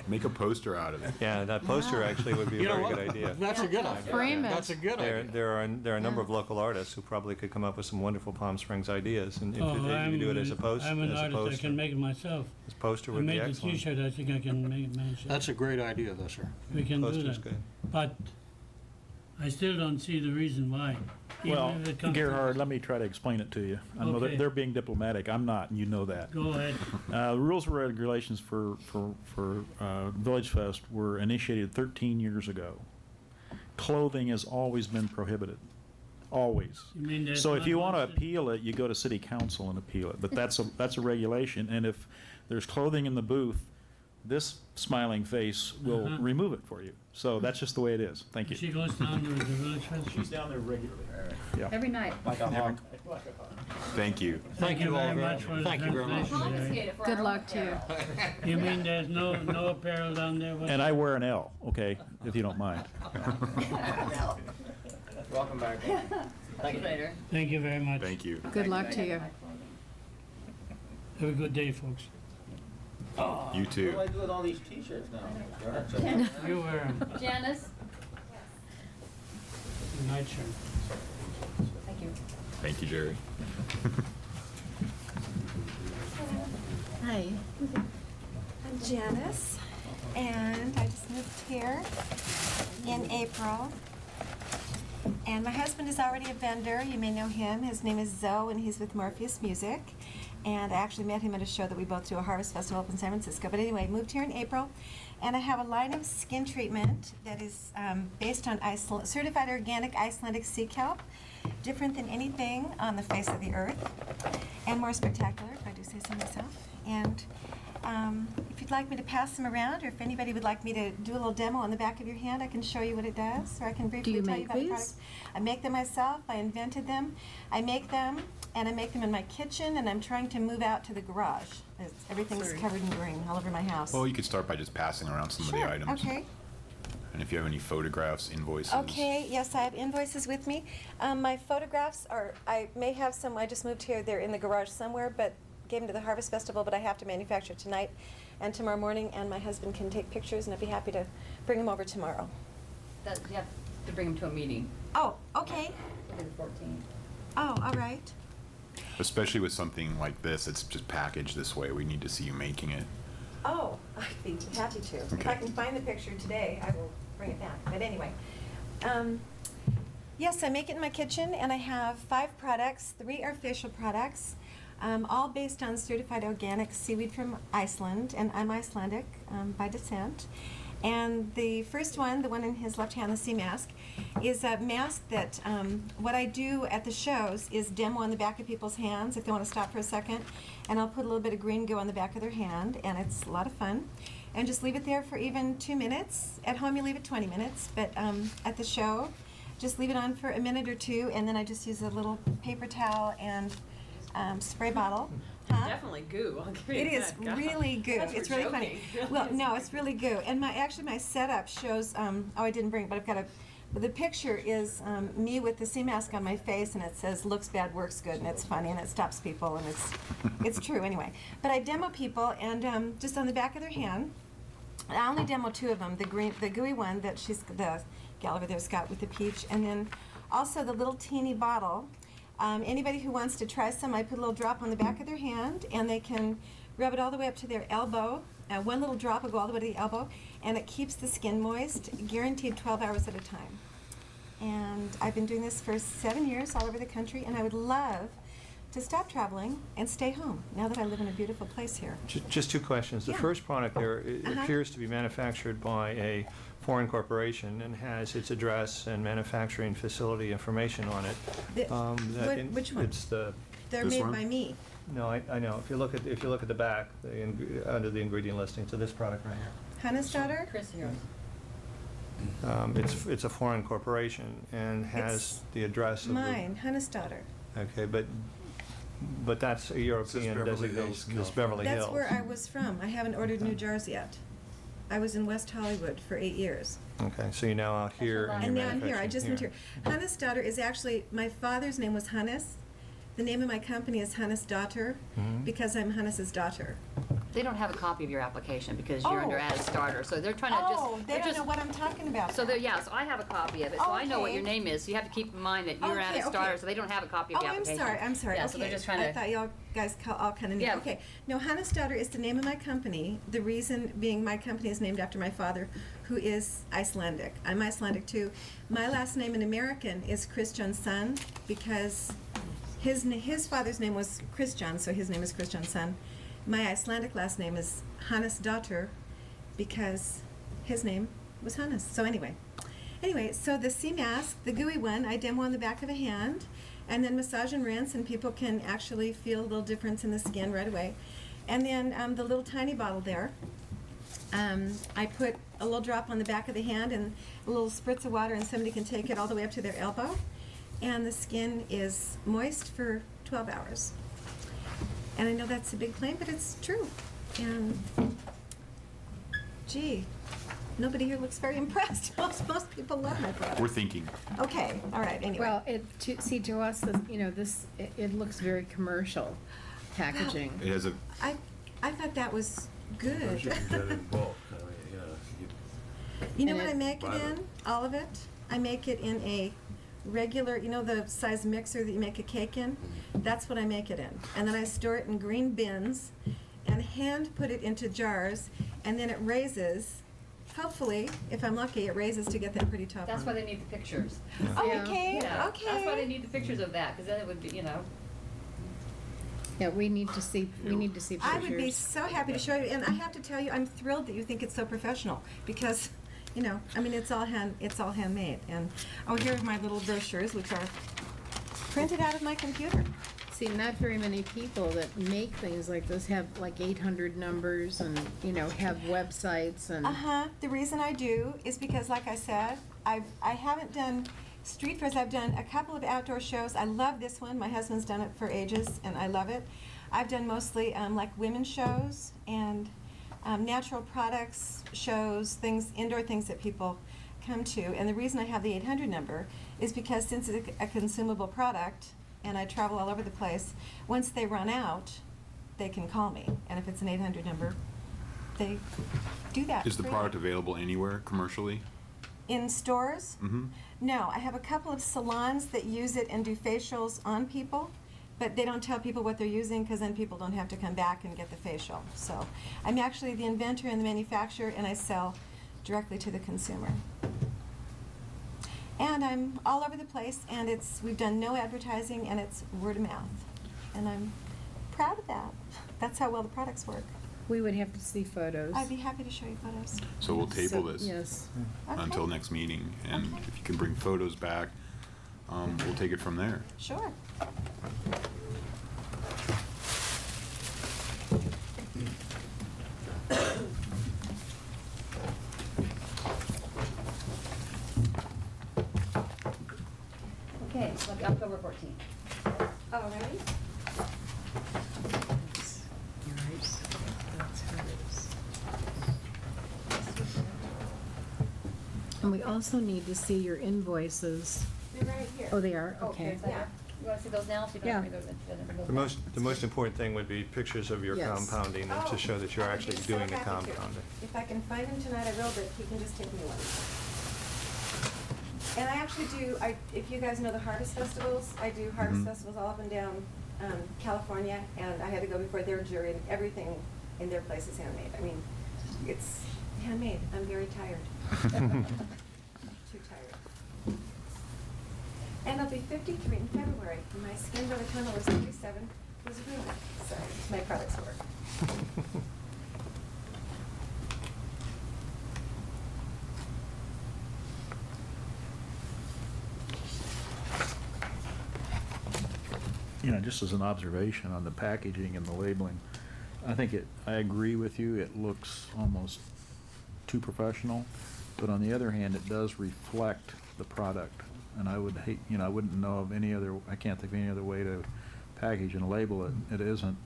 Make a poster out of it. Yeah, that poster actually would be a You know very what? good idea. That's a good idea. Frame it. That's a good There, idea. there are a number of local artists who probably could come up with some wonderful Palm Springs ideas, and if Oh, you do it as a poster, I'm an artist, I can make it myself. This poster I would be made the excellent. t-shirt, I think I can manage it. That's a great idea, though, sir. We can do Poster's that. good. But I still don't see the reason why. Even Well, if it comes to- Gerhard, let me try to explain it to you. I know Okay. they're being diplomatic, I'm not, and you know that. Go ahead. Rules and regulations for Village Fest were initiated 13 years ago. Clothing has always been prohibited, always. You mean there's So if you not want to much- appeal it, you go to city council and appeal it, but that's a regulation, and if there's clothing in the booth, this smiling face will Uh-huh. remove it for you. So that's just the way it is. Thank you. She goes down to the Village Fest? She's down there regularly. Yeah. Every night. Like a hawk. Thank you. Thank you very much for the Thank you very much. translation, Jerry. Confiscate it for Good our luck own to you. apparel. You mean there's no apparel down there? And I wear an L, okay, if you don't mind. Welcome back. See you later. Thank you very much. Thank you. good luck to you. Have a good day, folks. You too. What do I do with all these t-shirts now? You wear 'em. Janice? Night shirt. Thank you. Thank you, Jerry. Hi. I'm Janice, and I just moved here in April. And my husband is already a vendor. You may know him. His name is Zoe, and he's with Morpheus Music. And I actually met him at a show that we both do, a harvest festival up in San Francisco. But anyway, moved here in April, and I have a line of skin treatment that is based on certified organic Icelandic sea kelp, different than anything on the face of the earth, and more spectacular, if I do say so myself. And if you'd like me to pass them around, or if anybody would like me to do a little demo on the back of your hand, I can show you what it does, or I can briefly you tell you make about the these? products. I make them myself. I invented them. I make them, and I make them in my kitchen, and I'm trying to move out to the garage. Everything's covered in green all over my house. Well, you could start by just passing around some of the items. Okay. And if you have any photographs, invoices. Okay, yes, I have invoices with me. My photographs are, I may have some, I just moved here, they're in the garage somewhere, but gave them to the Harvest Festival, but I have to manufacture tonight and tomorrow morning, and my husband can take pictures, and I'd be happy to bring them over tomorrow. You have to bring them to a meeting. Oh, okay. It'll be the 14th. Oh, all right. Especially with something like this, it's just packaged this way. We need to see you making it. Oh, I'd be happy to. If I can find the picture today, I will bring it back. But anyway, yes, I make it in my kitchen, and I have 5 products. 3 are facial products, all based on certified organic seaweed from Iceland, and I'm Icelandic by descent. And the first one, the one in his left hand, the sea mask, is a mask that what I do at the shows is demo on the back of people's hands if they want to stop for a second, and I'll put a little bit of green goo on the back of their hand, and it's a lot of fun. And just leave it there for even 2 minutes. At home you leave it 20 minutes, but at the show, just leave it on for a minute or 2, and then I just use a little paper towel and spray bottle. Definitely goo. I'll give you It is that. God. really goo. That's It's for really funny. joking. Well, no, it's really goo. And my setup shows. Oh, I didn't bring it, but I've got a. The picture is me with the sea mask on my face, and it says "looks bad, works good," and it's funny, and it stops people, and it's true anyway. But I demo people, and just on the back of their hand. I only demo 2 of them. The gooey one that the gal over there's got with the peach, and then also the little teeny bottle. Anybody who wants to try some, I put a little drop on the back of their hand, and they can rub it all the way up to their elbow. 1 little drop will go all the way to the elbow, and it keeps the skin moist, guaranteed 12 hours at a time. And I've been doing this for 7 years all over the country, and I would love to stop traveling and stay home now that I live in a beautiful place here. Just 2 questions. The Yeah. first product there Uh-huh. appears to be manufactured by a foreign corporation and has its address and manufacturing facility information on it. Which one? It's the. They're made by me. No, I know. If you look at the back, under the ingredient listing, so this product right here. Hannesdottir? Chris Heroes. It's a foreign corporation and has It's the address of Mine, Hannesdottir. Okay, but that's a European Beverly Hills, designation. It's Beverly Hills. That's where I was from. I haven't ordered new jars yet. I was in West Hollywood for 8 years. Okay, so you're now out here and you're And now I'm here. I manufacturing just moved here. Hannesdottir is actually, my father's name was Hannes. The name of my company is Hannesdottir Mhm. because I'm Hannes's daughter. They don't have a copy of your application because you're under Oh. as starter, so they're trying to just. Oh, they they're don't just- know what I'm talking about. So so I have a copy of it, so I know what Okay. your name is, so you have to keep in mind that you're Okay, as starter, okay. so they don't have a copy of Oh, the I'm application. sorry, I'm sorry. Yeah, Okay. so they're just trying I to. thought y'all guys all kind of knew. Yeah. Okay. No, Hannesdottir is the name of my company. The reason being my company is named after my father, who is Icelandic. I'm Icelandic too. My last name in American is Kristjansson because his father's name was Kristjan, so his name is Kristjansson. My Icelandic last name is Hannesdottir because his name was Hannes. So anyway, so the sea mask, the gooey one, I demo on the back of a hand, and then massage and rinse, and people can actually feel a little difference in the skin right away. And then the little tiny bottle there, I put a little drop on the back of the hand and a little spritz of water, and somebody can take it all the way up to their elbow, and the skin is moist for 12 hours. And I know that's a big claim, but it's true. And gee, nobody here looks very impressed. Most people love my product. We're thinking. Okay, all right, anyway. Well, to us, it looks very commercial packaging. It has a. I thought that was good. You can get it in bulk. I mean, You know And what I it- make it in? All of it? I make it in a regular, the size mixer that you make a cake in? That's what I make it in. And then I store it in green bins and hand put it into jars, and then it raises. Hopefully, if I'm lucky, it raises to get that pretty top. That's on why it. they need the pictures. Oh, okay, Yeah, okay. That's why they need the pictures of that, because then it would be, Yeah, we need to see pictures. I would be so happy to show you, and I have to tell you, I'm thrilled that you think it's so professional, because, you know, I mean, it's all handmade. And, oh, here are my little brochures, which are printed out of my computer. See, not very many people that make things like this have like 800 numbers and, you know, have websites and. The reason I do is because, like I said, I haven't done street fairs. I've done a couple of outdoor shows. I love this one. My husband's done it for ages, and I love it. I've done mostly like women's shows and natural products shows, things, indoor things that people come to. And the reason I have the 800 number is because since it's a consumable product, and I travel all over the place, once they run out, they can call me. And if it's an 800 number, they do that. Is the freely. product available anywhere commercially? In stores? Mm-hmm. No, I have a couple of salons that use it and do facials on people, but they don't tell people what they're using because then people don't have to come back and get the facial. So I'm actually the inventor and the manufacturer, and I sell directly to the consumer. And I'm all over the place, and we've done no advertising, and it's word of mouth. And I'm proud of that. That's how well the products work. We would have to see photos. I'd be happy to show you photos. So we'll table this Yes. until next meeting, and if you can bring photos back, we'll take it from there. Sure. Okay, so it'll be October 14th. Alrighty. And we also need to see your invoices. They're right here. Oh, they are? Oh, Okay. there's that. You want to see those now? So you don't Yeah. have to go to The most important thing would be pictures of your Yes. compounding and Oh, to show that you're I would actually be so doing the happy to. compounding. If I can find him tonight, I will, but he can just take me one. And I actually do, if you guys know the Harvest Festivals, I do Harvest Festivals all up and down California, and I had to go before their jury, and everything in their place is handmade. I mean, it's handmade. I'm very tired. Too tired. And I'll be 53 in February, and my skin by the time I was 37 was ruined. So my products work. You know, just as an observation on the packaging and the labeling, I agree with you, it looks almost too professional, but on the other hand, it does reflect the product. And I would hate, you know, I wouldn't know of any other, I can't think of any other way to package and label it. It isn't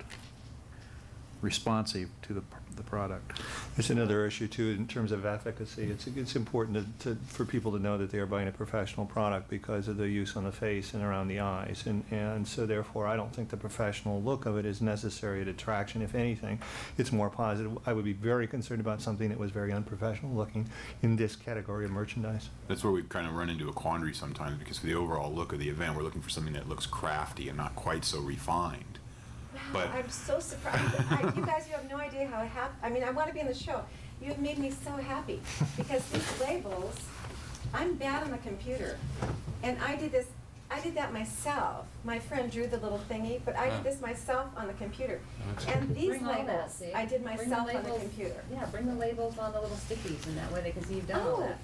responsive to the product. There's another issue too in terms of efficacy. It's important for people to know that they are buying a professional product because of the use on the face and around the eyes. And so therefore, I don't think the professional look of it is necessary a detraction. If anything, it's more positive. I would be very concerned about something that was very unprofessional looking in this category of merchandise. That's where we kind of run into a quandary sometimes, because for the overall look of the event, we're looking for something that looks crafty and not quite so refined. But I'm so surprised. You guys, you have no idea how happy. I mean, I want to be in the show. You have made me so happy because these labels. I'm bad on the computer, and I did that myself. My friend drew the little thingy, but I did this myself on the computer. And these Bring all that, labels, see? I did Bring the myself on the labels- computer. Yeah, bring the labels on the little stickies, and that way they can see you've done all Oh, that.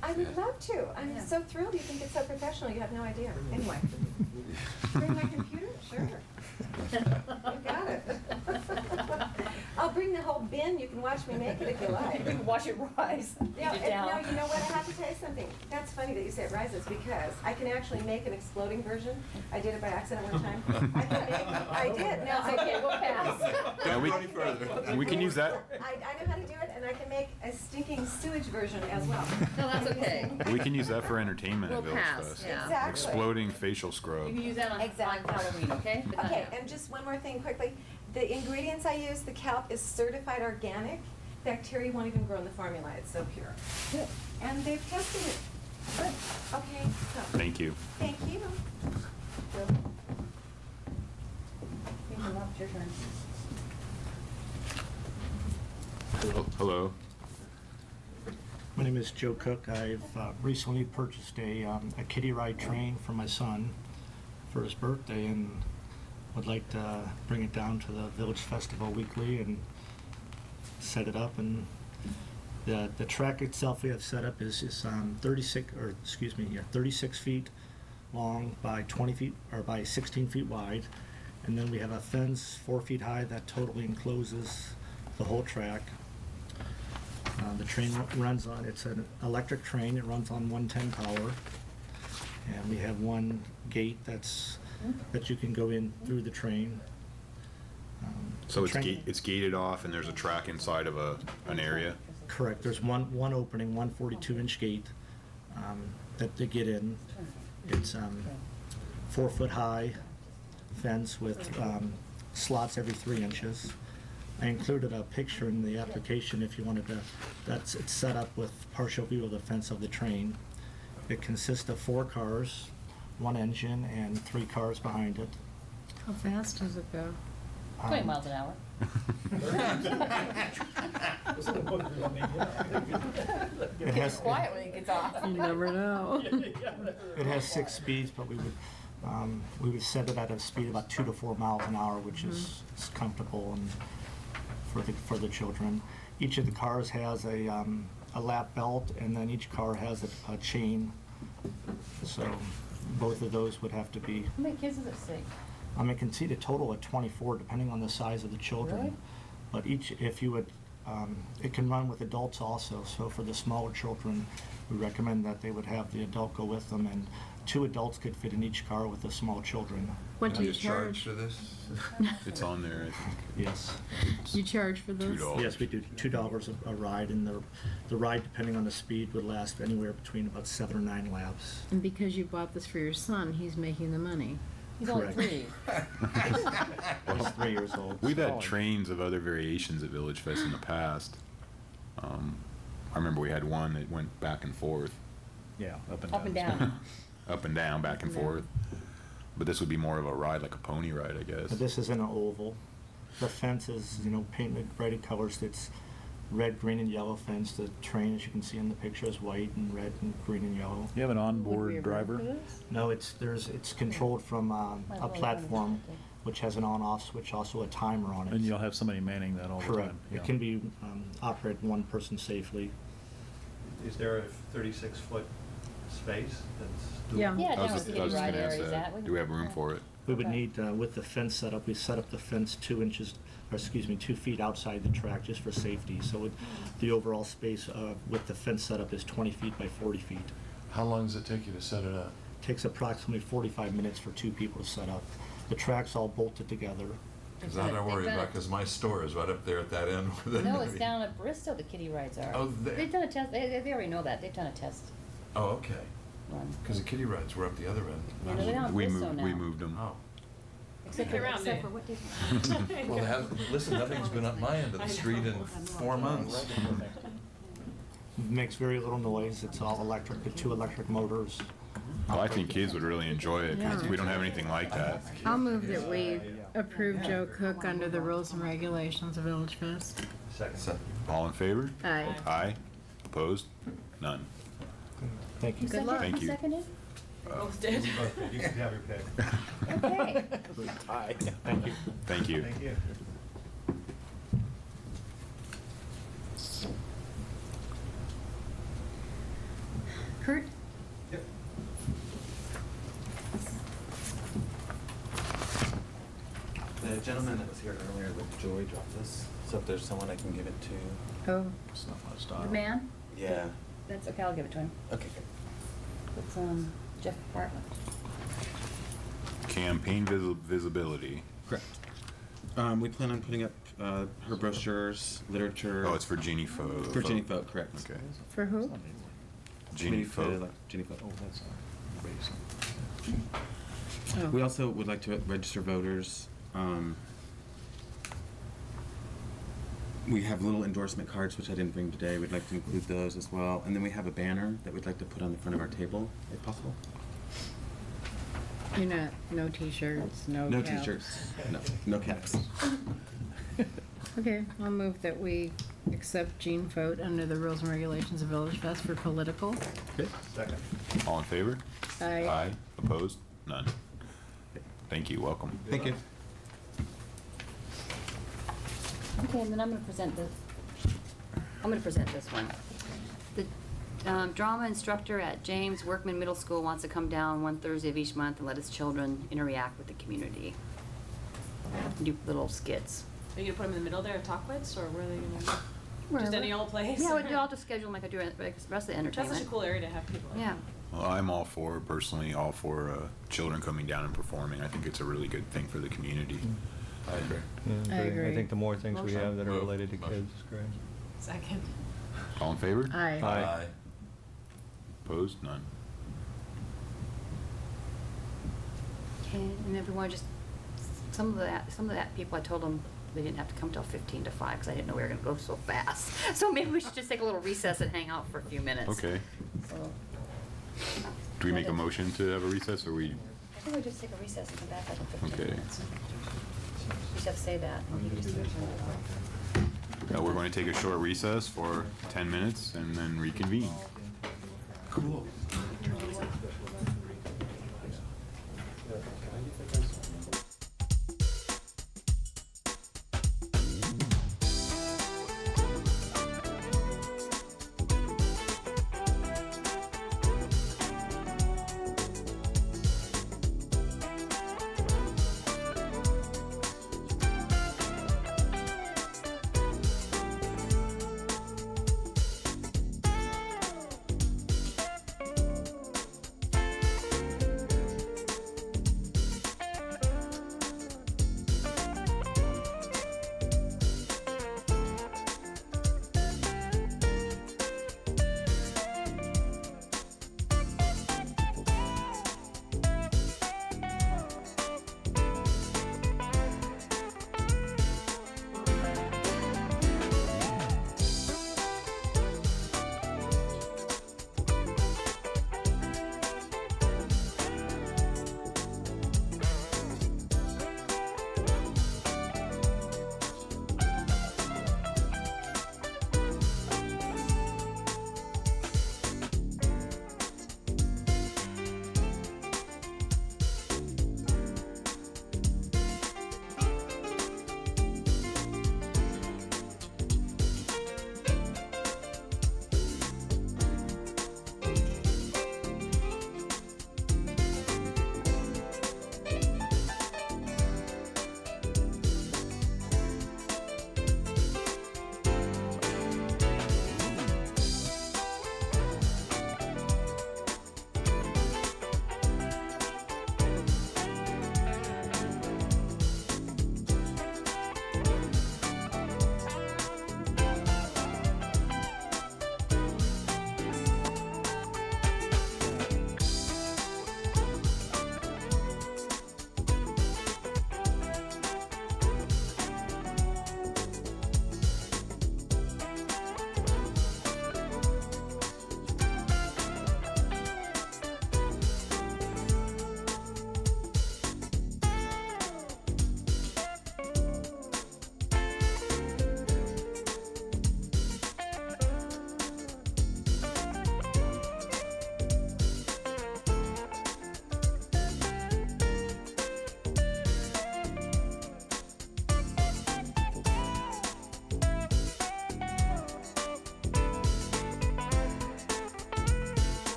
I would love to. I'm Yeah. so thrilled. You think it's so professional. You have no idea. Anyway, bring my computer. Sure. You got it. I'll bring the whole bin. You can watch me make it if you like. You can watch it rise. Yeah, Eat it and down. no, you know what? I have to tell you something. That's funny that you say it rises because I can actually make an exploding version. I did it by accident one time. I did. No, It's okay, we'll pass. Yeah, we can use that. I know how to do it, and I can make a stinking sewage version as well. No, that's okay. We can use that for entertainment at We'll Village pass, Fest. yeah. Exactly. Exploding facial scrub. You can use that on Halloween, okay? But not Okay, now. and just one more thing quickly. The ingredients I use, the kelp is certified organic. Bacteria won't even grow in the formula. It's so pure. Good. And they've tested it. Good. Okay, so. Thank you. Thank you. It's your turn. Hello. My name is Joe Cook. I've recently purchased a kiddie ride train for my son for his birthday, and would like to bring it down to the Village Festival weekly and set it up. And the track itself we have set up is 36 feet long by 20 feet, or by 16 feet wide. And then we have a fence 4 feet high that totally encloses the whole track. The train runs on, it's an electric train, it runs on 110 power. And we have one gate that you can go in through the train. So the train- it's gated off and there's a track inside of an area? Correct, there's one opening, one 42-inch gate that they get in. It's 4 foot high fence with slots every 3 inches. I included a picture in the application if you wanted to, it's set up with partial view of the fence of the train. It consists of 4 cars, 1 engine, and 3 cars behind it. How fast does it go? 20 miles an hour. It has, Quiet when he gets off. You never know. it has 6 speeds, but we would set it at a speed of about 2 to 4 miles an hour, which is comfortable and for the children. Each of the cars has a lap belt, and then each car has a chain. So both of those would have to be. How many kids does it take? It can seat a total of 24, depending on the size of the children. Really? But if you would, it can run with adults also. So for the smaller children, we recommend that they would have the adult go with them, and 2 adults could fit in each car with the small children. What do you charge? for this? It's on there, I think. Yes. You charge for those? $2. Yes, we do $2 a ride, and the ride, depending on the speed, would last anywhere between about 7 or 9 laps. And because you bought this for your son, he's making the money. He's only Correct. 3. He's 3 years old. We've had trains of other variations at Village Fest in the past. I remember we had one that went back and forth. Yeah, up and down. Up and down. Up and down, back and forth. But this would be more of a ride, like a pony ride, I guess. But this is in an oval. The fence is, painted bright in colors. It's red, green, and yellow fence. The train, as you can see in the picture, is white and red and green and yellow. You have an Would we onboard have driver? room for this? No, it's controlled from a platform, which has an on-off switch, also a timer on it. And you'll have somebody manning that all the Correct. time? It can be operated one person safely. Is there a 36-foot space that's? Yeah. Yeah, I down was where just the gonna ride area is ask at. that. Do we have room for it? We would Okay. need, with the fence setup, we set up the fence 2 feet outside the track just for safety. So the overall space with the fence setup is 20 feet by 40 feet. How long does it take you to set it up? Takes approximately 45 minutes for 2 people to set up. The track's all bolted together. Because I don't worry about, because my store is right up there at that end. No, it's down at Bristol, the kiddie rides are. Oh, They've done a test, they already know that, they've done a test Oh, okay. run. Because the kiddie rides were up the other end. Yeah, they're down at Bristol now. We moved them. Oh. Except Get for, around except it. for what did? Well, listen, nothing's been up my end of the street in 4 months. Makes very little noise. It's all electric, the 2 electric motors. Well, I think kids would really enjoy it, because Yeah. we don't have anything like that. I'll move that we approve Joe Cook under the rules and regulations of Village Fest. Second. All in favor? Aye. Aye. Opposed? None. Thank you. Good luck. Thank you. Seconded? Both did. You can have your pick. Okay. Thank you. Thank you. Thank you. Kurt? The gentleman that was here earlier with Joy dropped this, so if there's someone I can give it to. Oh, It's not my style. The man? Yeah. That's, okay, I'll give it to him. Okay, good. It's, Jeff Bartlett. Campaign visibility. Correct. We plan on putting up her brochures, literature. Oh, it's for Jeannie Folk. For Jeannie Folk, correct. Okay. for who? Jeannie Folk. Jeannie Folk. Oh, that's amazing. Oh. We also would like to register voters. We have little endorsement cards, which I didn't bring today. We'd like to include those as well. And then we have a banner that we'd like to put on the front of our table, if possible. You're not, no t-shirts, no No caps. t-shirts, no caps. Okay, I'll move that we accept Jean Fote under the rules and regulations of Village Fest for political. Good. Second. All in favor? Aye. Aye. Opposed? None. Thank you. Welcome. Thank you. Okay, and then I'm gonna present this one. The drama instructor at James Workman Middle School wants to come down one Thursday of each month and let his children interact with the community. Do little skits. Are you gonna put them in the middle there of Talkwitz, or where are they gonna? Just Wherever. any old place? Yeah, I'll just schedule them like I do the rest of the entertainment. That's such a cool area to have people in. Yeah. Well, I'm personally all for children coming down and performing. I think it's a really good thing for the community. I agree. Yeah, I agree. I think the more things we Motion. have that are Move. related to kids is great. Second. All in favor? Aye. Aye. Opposed? None. Okay, and everyone just, some of that people, I told them they didn't have to come till 15 to 5, because I didn't know we were gonna go so fast. So maybe we should just take a little recess and hang out for a few minutes. Okay. So, Do we make a motion to have a recess, or we? I think we just take a recess and come back like in 15 Okay. minutes. You just have to say that. and you just turn it off. We're going to take a short recess for 10 minutes and then reconvene. Cool.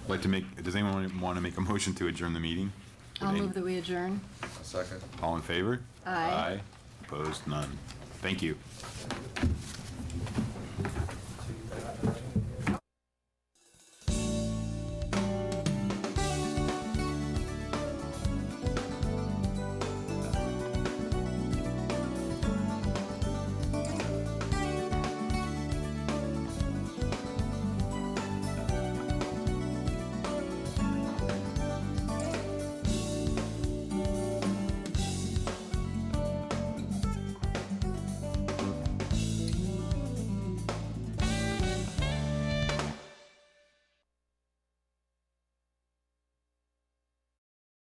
Like to make, does anyone want to make a motion to adjourn the meeting? I'll move that we adjourn. A second. All in favor? Aye. Opposed? None. Thank you.